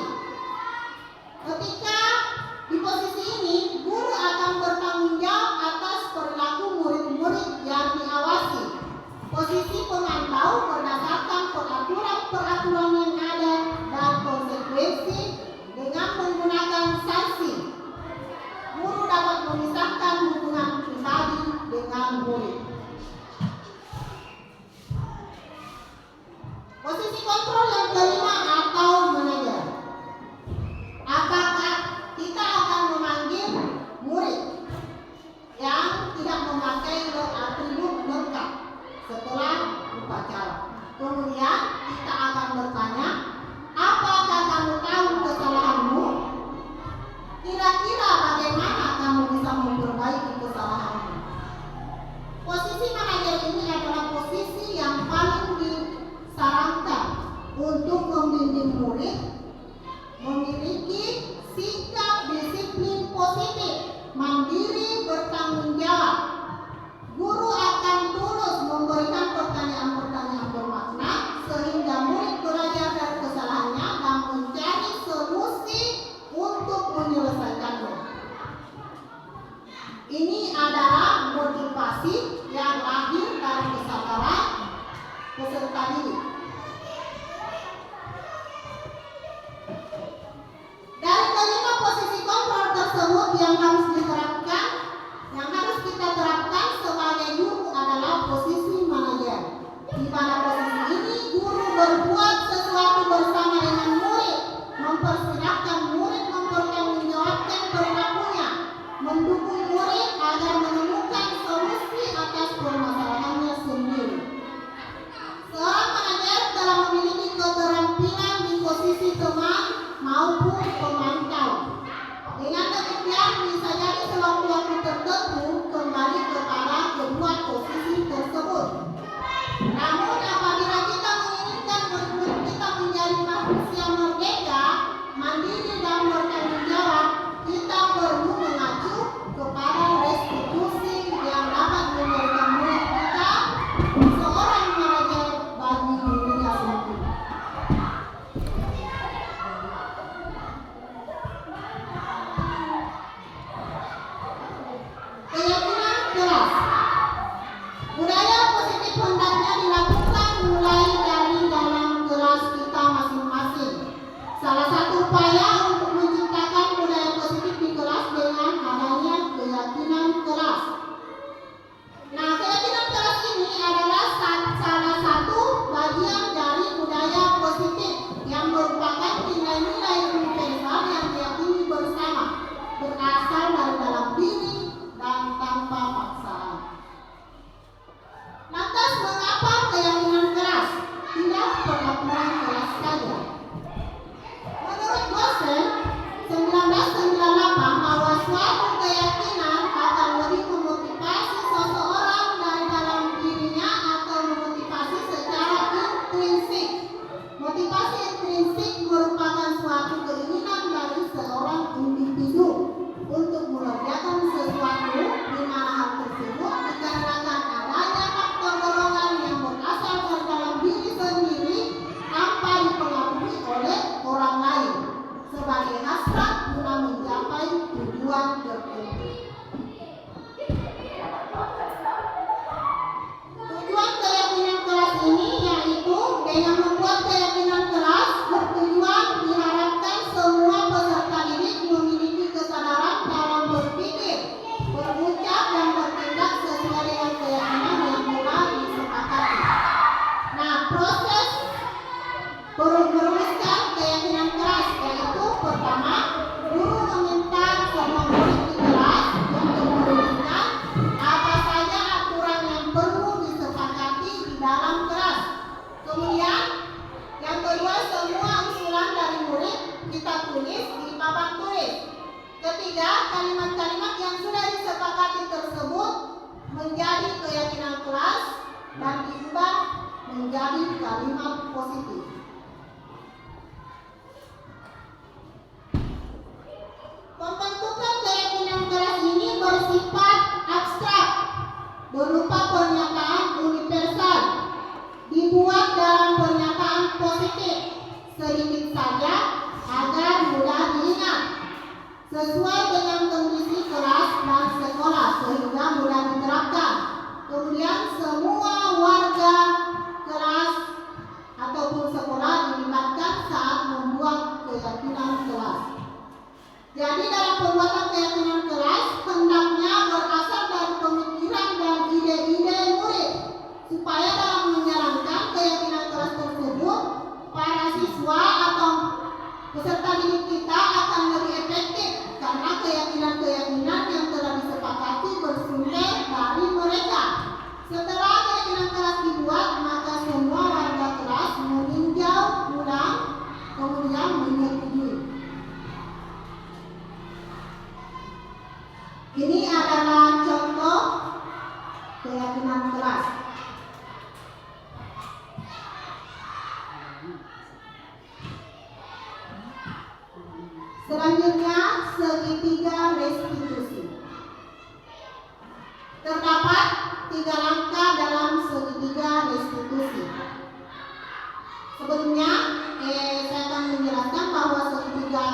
Ketika di posisi ini, guru akan bertanggung jawab atas perilaku murid-murid yang diawasi. Posisi pemantau berdasarkan peraturan-peraturan yang ada dan konsekuensi dengan menggunakan sanksi. Guru dapat memisahkan hubungan pribadi dengan murid. posisi kontrol yang kelima atau manajer. Apakah kita akan memanggil murid yang tidak memakai atribut lengkap setelah upacara? Kemudian kita akan bertanya, apakah kamu tahu kesalahanmu? Kira-kira bagaimana kamu bisa memperbaiki kesalahanmu? Posisi manajer ini adalah posisi yang paling disarankan untuk membimbing murid memiliki sikap disiplin positif, mandiri, bertanggung jawab. Guru akan tulus memberikan pertanyaan-pertanyaan bermakna sehingga murid belajar dari kesalahannya dan mencari solusi untuk menyelesaikannya. Ini adalah motivasi yang lahir dari kesadaran peserta didik. Dari kelima posisi kontrol tersebut yang harus diterapkan, yang harus kita terapkan sebagai guru adalah posisi manajer. Di pada posisi ini guru berbuat sesuatu bersama dengan murid, mempersilahkan murid mempertanggungjawabkan perilakunya, mendukung murid agar menemukan solusi atas permasalahannya sendiri. Seorang manajer telah memiliki keterampilan di posisi teman maupun pemantau. Dengan demikian bisa jadi sewaktu-waktu tertentu kembali kepada kedua posisi tersebut. Namun apabila kita menginginkan murid-murid kita menjadi manusia merdeka, mandiri dan bertanggung jawab, kita perlu mengacu kepada restitusi yang dapat memberikan murid kita seorang manajer bagi dirinya sendiri. Keyakinan kelas. Budaya positif hendaknya dilakukan mulai dari dalam kelas kita masing-masing. Salah satu upaya untuk menciptakan budaya positif di kelas dengan adanya keyakinan kelas. Nah, keyakinan kelas ini adalah salah satu bagian dari budaya positif yang merupakan nilai-nilai universal yang diyakini bersama, berasal dari dalam diri dan tanpa paksaan. Lantas mengapa keyakinan kelas? Tidak peraturan kelas saja. Menurut dosen 1998 bahwa suatu keyakinan akan lebih memotivasi seseorang dari dalam dirinya atau memotivasi secara intrinsik. Motivasi intrinsik merupakan suatu keinginan dari seorang individu untuk mengerjakan sesuatu di mana hal tersebut dikarenakan adanya faktor dorongan yang berasal dari dalam diri sendiri tanpa dipengaruhi oleh orang lain sebagai hasrat guna mencapai tujuan tertentu. Tujuan keyakinan kelas ini yaitu dengan membuat keyakinan kelas bertujuan diharapkan semua peserta didik memiliki kesadaran dalam berpikir, berucap dan bertindak sesuai dengan keyakinan yang telah disepakati. Nah, proses merumuskan keyakinan kelas yaitu pertama, guru meminta semua murid di kelas untuk merumuskan apa saja aturan yang perlu disepakati di dalam kelas. Kemudian yang kedua, semua usulan dari murid kita tulis di papan tulis. Ketiga, kalimat-kalimat yang sudah disepakati tersebut menjadi keyakinan kelas dan diubah menjadi kalimat positif. Pembentukan keyakinan kelas ini bersifat abstrak, berupa pernyataan universal, dibuat dalam pernyataan positif, sedikit saja agar mudah diingat, sesuai dengan kondisi kelas dan sekolah sehingga mudah diterapkan. Kemudian semua warga kelas ataupun sekolah dilibatkan saat membuat keyakinan kelas. Jadi dalam pembuatan keyakinan kelas hendaknya berasal dari pemikiran dan ide-ide murid supaya dalam menjalankan keyakinan kelas tersebut Selanjutnya, segitiga restitusi. Terdapat 3 langkah dalam segitiga restitusi. Sebelumnya, saya akan menjelaskan bahwa segitiga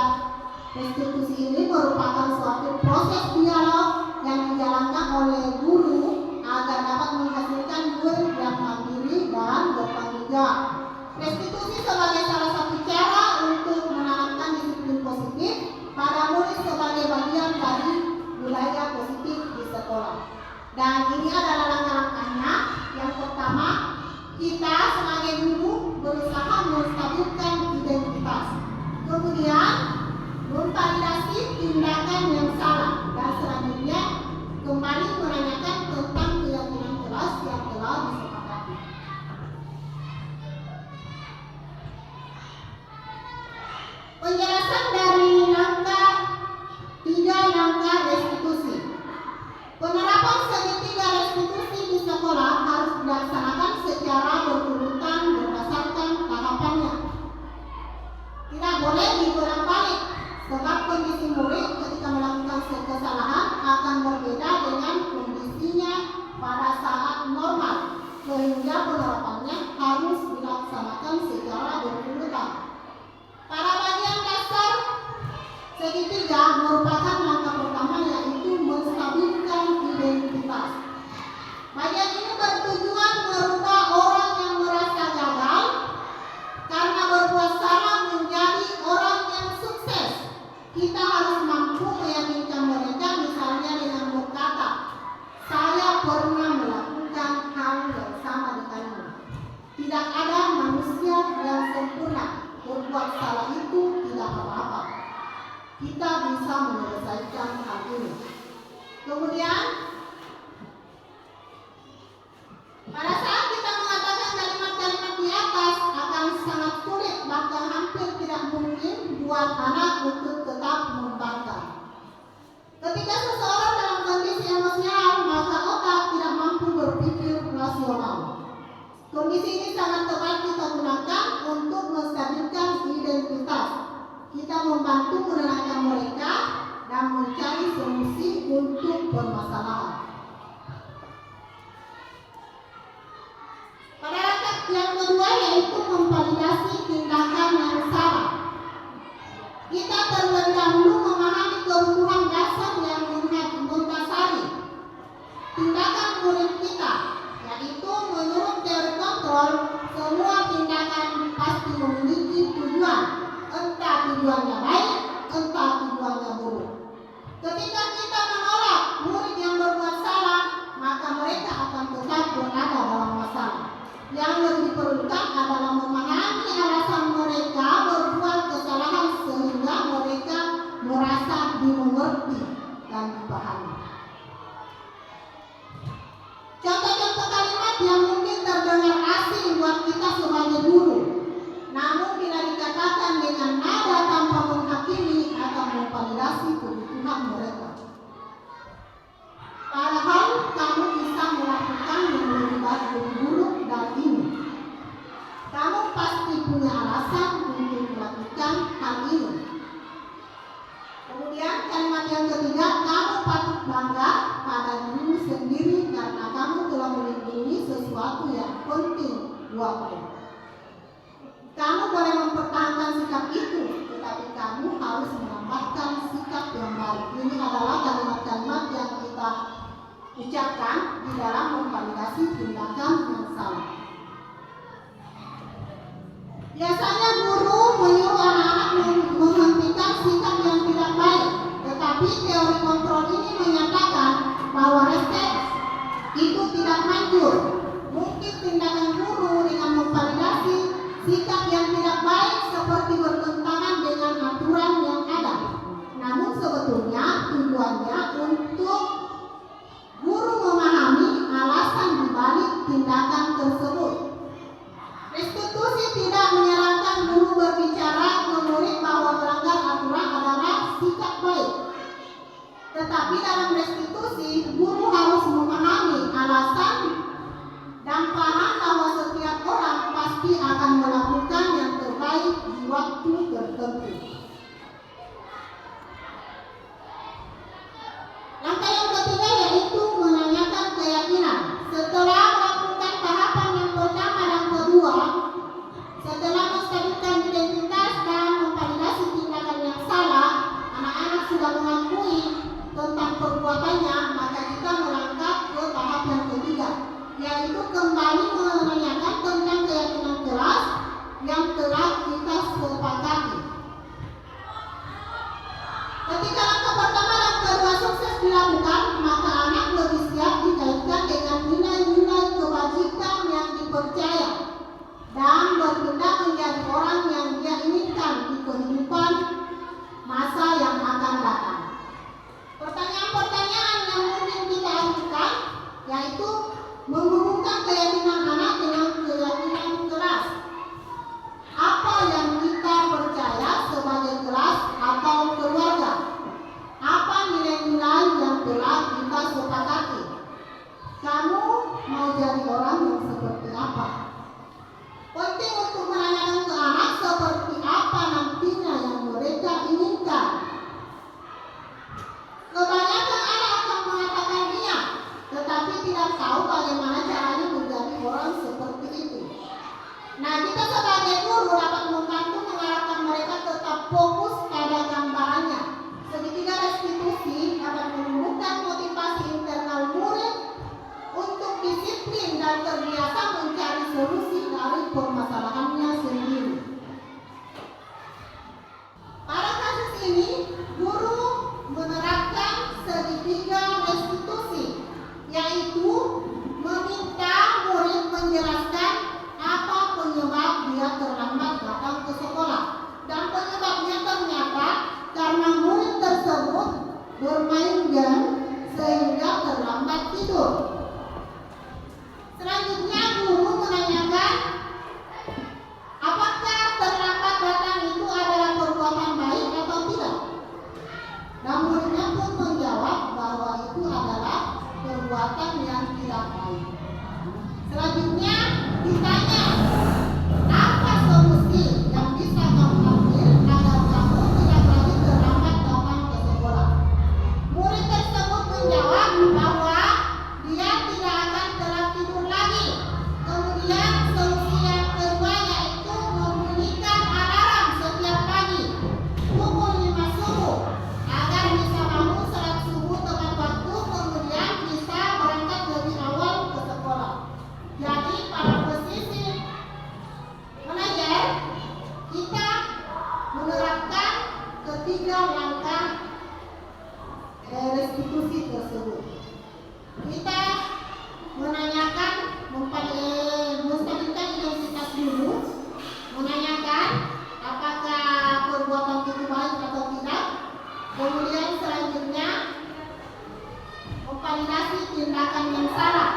restitusi ini merupakan suatu proses dialog yang dijalankan oleh guru agar dapat menghasilkan murid yang mandiri dan bertanggung jawab. Restitusi sebagai salah satu cara untuk menanamkan disiplin positif pada murid sebagai bagian dari budaya positif di sekolah. Dan ini adalah langkah-langkahnya. Yang pertama, kita sebagai guru berusaha menstabilkan identitas. Kemudian, memvalidasi tindakan yang salah. Dan selanjutnya, kembali menanyakan tentang keyakinan kelas yang telah disepakati. Penjelasan dari tiga langkah restitusi. Penerapan segitiga restitusi di sekolah harus dilaksanakan secara berurutan berdasarkan tahapannya. Tidak boleh dibolak-balik, sebab kondisi murid ketika melakukan kesalahan akan berbeda dengan kondisinya pada saat normal, sehingga penerapannya harus dilaksanakan secara berurutan. Pada bagian dasar segitiga merupakan langkah pertama, yaitu menstabilkan identitas. Bagian ini bertujuan merubah orang yang merasa gagal karena berbuat salah menjadi orang yang sukses. Kita harus mampu meyakinkan mereka, misalnya dengan berkata, "Saya pernah melakukan hal yang sama denganmu." Tidak ada manusia yang sempurna. Berbuat salah itu tidak apa-apa. Kita bisa menyelesaikan hal ini. Kemudian, pada saat kita mengatakan kalimat-kalimat di atas akan sangat sulit, bahkan hampir tidak mungkin buat anak untuk tetap membantah. Ketika seseorang dalam kondisi emosional, maka otak tidak mampu berpikir rasional. Kondisi ini sangat tepat kita gunakan untuk menstabilkan identitas. Kita membantu menenangkan mereka dan mencari solusi untuk permasalahan. Pada langkah yang kedua, yaitu memvalidasi tindakan yang salah. Kita terlebih dahulu memahami kebutuhan dasar yang mendasari tindakan murid kita, yaitu menurut teori kontrol, semua tindakan pasti memiliki tujuan, entah tujuannya baik, entah tujuannya buruk. Ketika kita menolak murid yang berbuat salah, maka mereka akan tetap berada dalam masalah. Yang lebih diperlukan adalah memahami alasan mereka berbuat kesalahan sehingga mereka merasa dimengerti dan dipahami. Contoh-contoh kalimat yang mungkin terdengar asing buat kita sebagai guru, namun bila dikatakan dengan nada tanpa menghakimi akan memvalidasi kebutuhan mereka. Padahal kamu bisa melakukan yang lebih baik buruk dari ini. Kamu pasti punya alasan untuk melakukan hal ini. Kemudian kalimat yang ketiga, kamu patut bangga pada dirimu sendiri karena kamu telah melindungi sesuatu yang penting buatmu. Kamu boleh mempertahankan sikap itu, tetapi kamu harus menambahkan sikap yang baik. Ini adalah kalimat-kalimat yang kita ucapkan di dalam memvalidasi tindakan yang salah. Biasanya guru menyuruh anak-anak menghentikan sikap yang tidak baik, tetapi teori kontrol ini menyatakan bahwa refleks itu tidak manjur. Mungkin tindakan guru dengan memvalidasi sikap yang tidak baik seperti bertentangan dengan aturan yang ada. Namun sebetulnya tujuannya untuk guru memahami alasan dibalik tindakan tersebut. Restitusi tidak menyarankan guru berbicara ke murid bahwa melanggar aturan adalah sikap baik. Tetapi dalam restitusi, guru harus memahami alasan dan paham bahwa setiap orang pasti akan melakukan yang terbaik di waktu tertentu. kedua, setelah menstabilkan identitas dan memvalidasi tindakan yang salah, anak-anak sudah mengakui tentang perbuatannya, maka kita melangkah ke tahap yang ketiga, yaitu kembali menanyakan tentang keyakinan keras yang telah kita sepakati. Ketika langkah pertama dan kedua sukses dilakukan, maka anak lebih siap dikaitkan dengan nilai-nilai kebajikan yang dipercaya dan bertindak menjadi orang yang dia inginkan di kehidupan masa yang akan datang. Pertanyaan-pertanyaan yang mungkin kita ajukan yaitu menghubungkan keyakinan anak dengan keyakinan keras. Apa yang kita percaya sebagai kelas atau keluarga? Apa nilai-nilai yang telah kita sepakati? Kamu mau jadi orang yang seperti apa? Penting untuk menanyakan ke anak seperti apa nantinya yang mereka inginkan. Kebanyakan anak akan mengatakan iya, tetapi tidak tahu bagaimana caranya menjadi orang seperti itu. Nah, kita sebagai guru dapat membantu mengarahkan mereka tetap fokus pada gambarannya. Segitiga restitusi dapat menumbuhkan motivasi internal murid untuk disiplin dan terbiasa mencari solusi dari permasalahannya sendiri. Pada kasus ini, guru menerapkan segitiga restitusi, yaitu meminta murid menjelaskan apa penyebab dia terlambat datang ke sekolah, dan penyebabnya ternyata karena murid tersebut bermain game sehingga terlambat tidur. Selanjutnya guru menanyakan apakah terlambat datang itu adalah perbuatan baik atau tidak, dan muridnya pun menjawab bahwa itu adalah perbuatan yang tidak baik. Selanjutnya ditanya, apa solusi yang bisa kamu ambil agar kamu tidak lagi terlambat datang ke sekolah? Murid tersebut menjawab bahwa dia tidak akan telat tidur lagi. Kemudian solusi yang kedua yaitu membunyikan alarm setiap pagi pukul 5 subuh agar bisa bangun salat subuh tepat waktu, kemudian bisa berangkat lebih awal ke sekolah. Jadi pada posisi mengajar, kita menerapkan ketiga langkah restitusi tersebut. Kita menanyakan, menstabilkan identitas dulu, menanyakan apakah perbuatan itu baik atau tidak. Kemudian selanjutnya memvalidasi tindakan yang salah.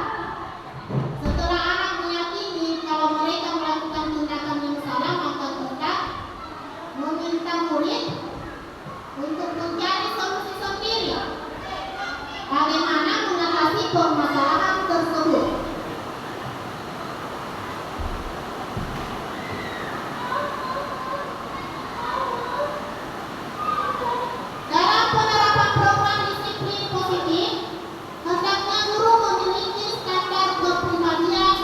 Setelah anak meyakini kalau mereka melakukan tindakan yang salah, maka kita meminta murid untuk mencari solusi sendiri bagaimana mengatasi permasalahan tersebut. Dalam penerapan program disiplin positif, hendaknya guru memiliki standar kepribadian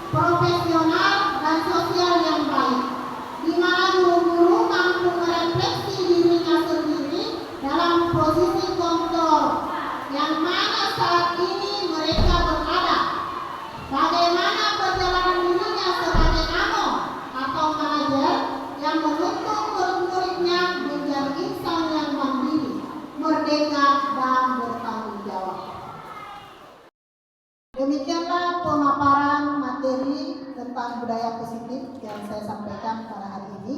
profesional dan sosial yang baik, di mana guru-guru mampu merefleksi dirinya sendiri dalam posisi kontrol yang mana saat ini mereka berada. Bagaimana perjalanan dirinya sebagai amo atau manajer yang menuntun murid-muridnya menjadi insan yang mandiri, merdeka, dan bertanggung jawab. Demikianlah pemaparan materi tentang budaya positif yang saya sampaikan pada hari ini.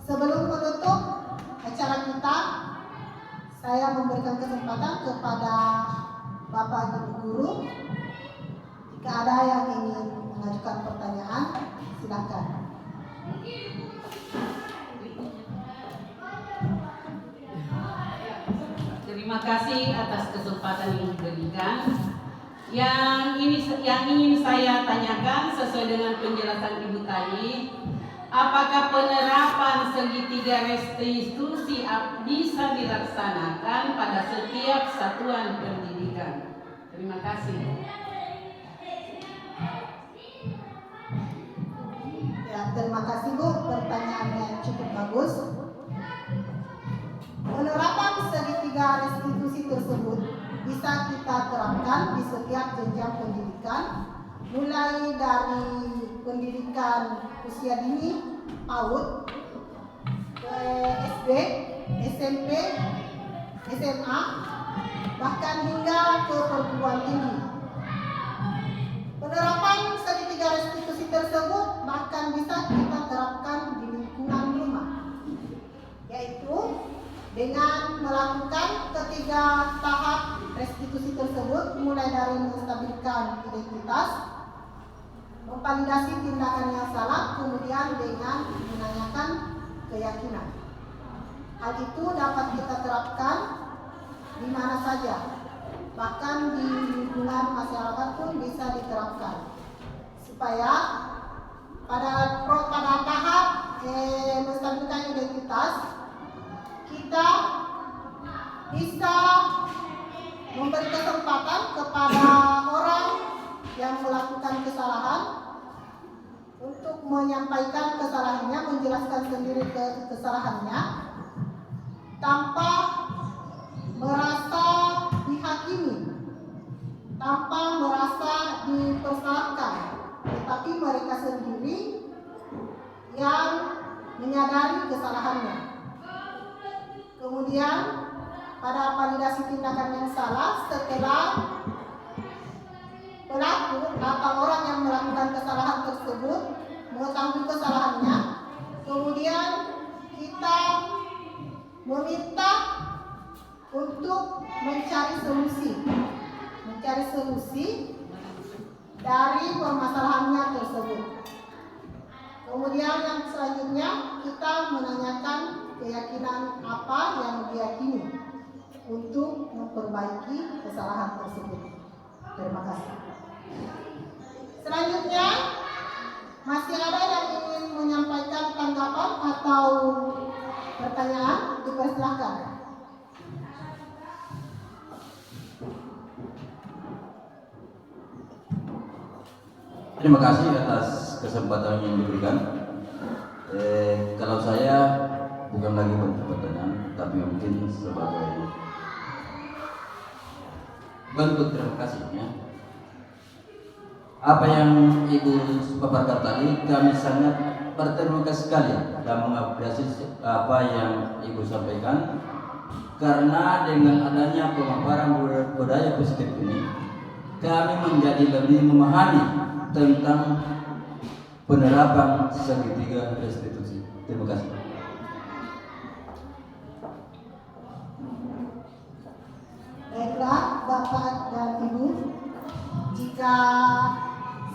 Sebelum menutup acara kita, saya memberikan kesempatan kepada Bapak Ibu Guru. Jika ada yang ingin mengajukan pertanyaan, silakan. Terima kasih atas kesempatan yang diberikan. Yang ingin saya tanyakan sesuai dengan penjelasan Ibu tadi, apakah penerapan segitiga restitusi bisa dilaksanakan pada setiap satuan pendidikan? Terima kasih. terima kasih Bu, pertanyaannya cukup bagus. Penerapan segitiga restitusi tersebut bisa kita terapkan di setiap jenjang pendidikan, mulai dari pendidikan usia dini, PAUD, ke SD, SMP, SMA, bahkan hingga ke perguruan tinggi. Penerapan segitiga restitusi tersebut bahkan bisa kita terapkan di lingkungan rumah, yaitu dengan melakukan ketiga tahap restitusi tersebut, mulai dari menstabilkan identitas, memvalidasi tindakan yang salah, kemudian dengan menanyakan keyakinan. Hal itu dapat kita terapkan di mana saja, bahkan di lingkungan masyarakat pun bisa diterapkan, supaya pada tahap menstabilkan identitas kita bisa memberi kesempatan kepada orang yang melakukan kesalahan untuk menyampaikan kesalahannya, menjelaskan sendiri kesalahannya tanpa merasa dihakimi, tanpa merasa dipersalahkan, tetapi mereka sendiri yang menyadari kesalahannya. Kemudian pada validasi tindakan yang salah, setelah pelaku atau orang yang melakukan kesalahan tersebut mengetahui kesalahannya, kemudian kita meminta untuk mencari solusi dari permasalahannya tersebut. Kemudian yang selanjutnya kita menanyakan keyakinan apa yang diyakini untuk memperbaiki kesalahan tersebut. Terima kasih. Selanjutnya masih ada yang ingin menyampaikan tanggapan atau pertanyaan? Dipersilakan. Terima kasih atas kesempatan yang diberikan. Kalau saya bukan lagi pertanyaan, tapi mungkin sebagai bentuk terima kasihnya. Apa yang Ibu paparkan tadi, kami sangat berterima kasih sekali dan mengapresiasi apa yang Ibu sampaikan, karena dengan adanya pemaparan budaya positif ini, kami menjadi lebih memahami tentang penerapan segitiga restitusi. Terima kasih. Baiklah Bapak dan Ibu, jika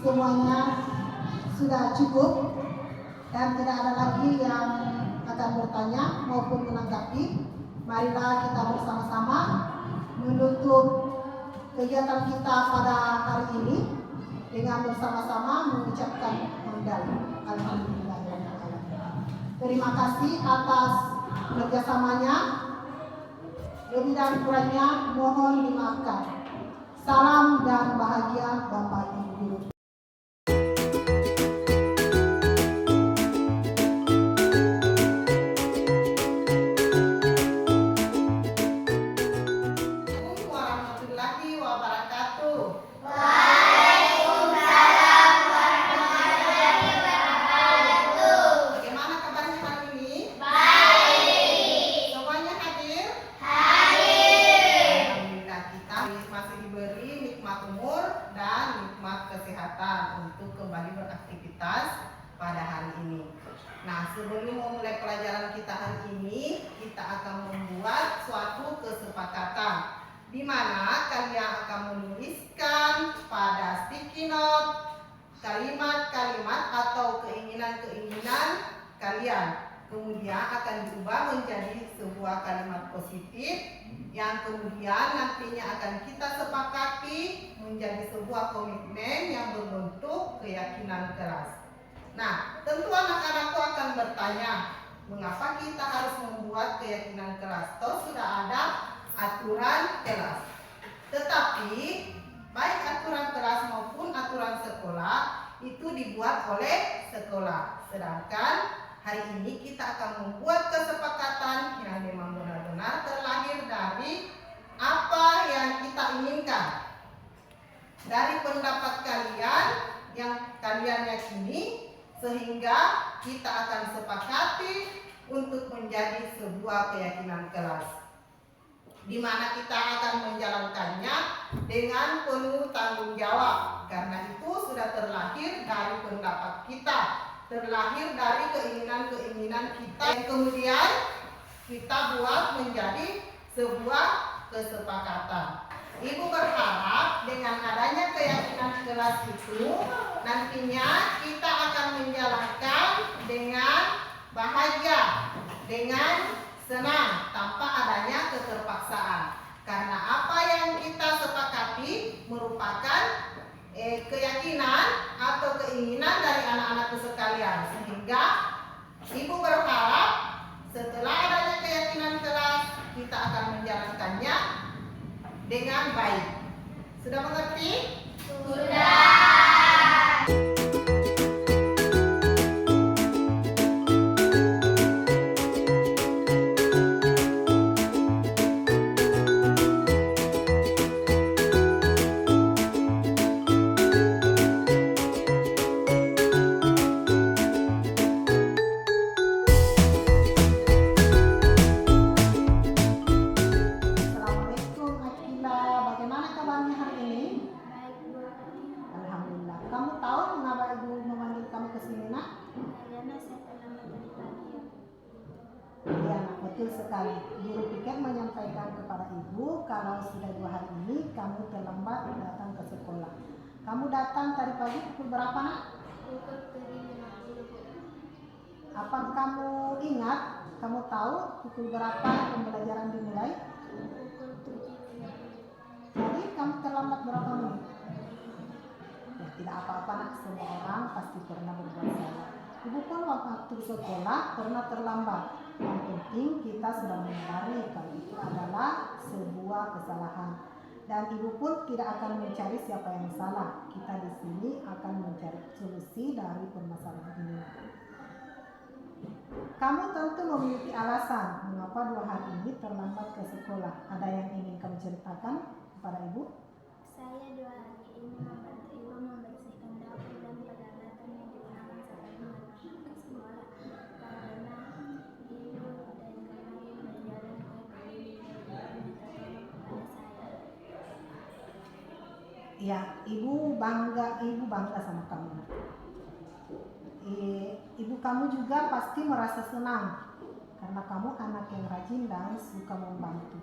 semuanya sudah cukup dan tidak ada lagi yang akan bertanya maupun menanggapi, marilah kita bersama-sama menutup kegiatan kita pada hari ini dengan bersama-sama mengucapkan hamdal. Alhamdulillahirrahmanirrahim. Terima kasih atas kerjasamanya. Lebih dan kurangnya mohon dimaafkan. Salam dan bahagia Bapak Ibu Guru. Assalamualaikum warahmatullahi wabarakatuh. Bagaimana kabarnya hari ini? Semuanya hadir? Alhamdulillah, kita masih diberi nikmat umur dan nikmat kesehatan untuk kembali beraktivitas pada hari ini. Nah, sebelum memulai pelajaran kita hari ini, kita akan membuat suatu kesepakatan di mana kalian akan menuliskan pada sticky note kalimat-kalimat atau keinginan-keinginan kalian. Kemudian akan diubah menjadi sebuah kalimat positif yang kemudian nantinya akan kita sepakati menjadi sebuah komitmen yang berbentuk keyakinan keras. Nah, tentu anak-anakku akan bertanya, mengapa kita harus membuat keyakinan keras? Toh sudah ada aturan kelas. Tetapi baik aturan kelas maupun aturan sekolah itu dibuat oleh sekolah. Sedangkan hari ini kita akan membuat kesepakatan yang memang benar-benar terlahir dari apa yang kita inginkan. Dari pendapat kalian yang kalian yakini, sehingga kita akan sepakati untuk menjadi sebuah keyakinan kelas, di mana kita akan menjalankannya dengan penuh tanggung jawab. Karena itu sudah terlahir dari pendapat kita, terlahir dari keinginan-keinginan kita, yang kemudian kita buat menjadi sebuah kesepakatan. Ibu berharap dengan adanya keyakinan kelas itu nantinya kita akan menjalankan dengan bahagia, dengan senang, tanpa adanya keterpaksaan. Karena apa yang kita sepakati merupakan keyakinan atau keinginan dari anak-anakku sekalian. Sehingga ibu berharap setelah adanya keyakinan kelas, kita akan menjalankannya dengan baik. Sudah mengerti? Sudah. Betul sekali. Guru piket menyampaikan kepada ibu kalau sudah 2 hari ini kamu terlambat datang ke sekolah. Kamu datang tadi pagi pukul berapa, nak? Pukul 7.50. Apa kamu ingat? Kamu tahu pukul berapa pembelajaran dimulai? Pukul 7.50. Jadi kamu terlambat berapa menit? Ya, tidak apa-apa, nak. Semua orang pasti pernah berbuat salah. Ibu pun waktu sekolah pernah terlambat. Yang penting kita sudah menyadari kalau itu adalah sebuah kesalahan. Dan ibu pun tidak akan mencari siapa yang salah. Kita di sini akan mencari solusi dari permasalahan ini. Kamu tentu memiliki alasan mengapa 2 hari ini terlambat ke sekolah. Ada yang ingin kamu ceritakan kepada ibu? Saya 2 hari ini membantu ibu membersihkan dapur dan peralatan yang digunakan saat mengantar ke sekolah. Karena ibu dan kami berjalan keliling dan minta tolong kepada saya. Ya, ibu bangga sama kamu. Ibu kamu juga pasti merasa senang karena kamu anak yang rajin dan suka membantu.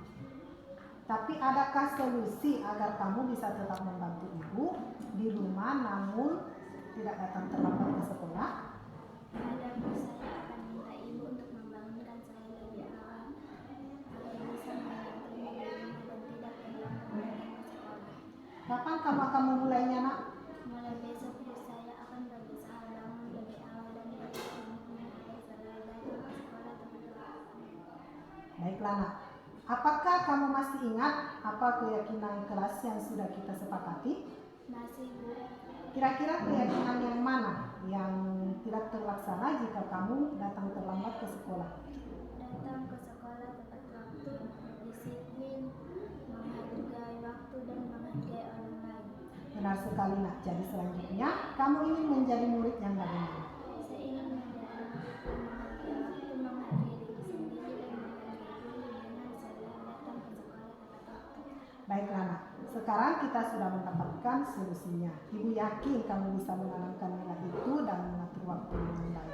Tapi adakah solusi agar kamu bisa tetap membantu ibu di rumah namun tidak datang terlambat ke sekolah? Ada saya akan minta ibu untuk membangunkan saya lebih awal agar bisa membantunya di rumah dan tidak terlambat datang ke sekolah. Kapan kamu akan memulainya, nak? Mulai besok saya akan berusaha bangun lebih awal dan berbangun agar selalu datang ke sekolah tepat waktu. Baiklah, nak. Apakah kamu masih ingat apa keyakinan kelas yang sudah kita sepakati? Masih Bu. Kira-kira keyakinan yang mana yang tidak terlaksana jika kamu datang terlambat ke sekolah? Datang ke sekolah tepat waktu, disiplin, menghargai waktu dan menghargai orang lain. Benar sekali, nak. Jadi selanjutnya kamu ingin menjadi murid yang bagaimana? Saya ingin menjadi menghargai waktu, menghargai diri sendiri dan menghargai guru dengan selalu datang ke sekolah tepat waktu. Baiklah, nak. Sekarang kita sudah mendapatkan solusinya. Ibu yakin kamu bisa menanamkan nilai itu dan mengatur waktu dengan baik.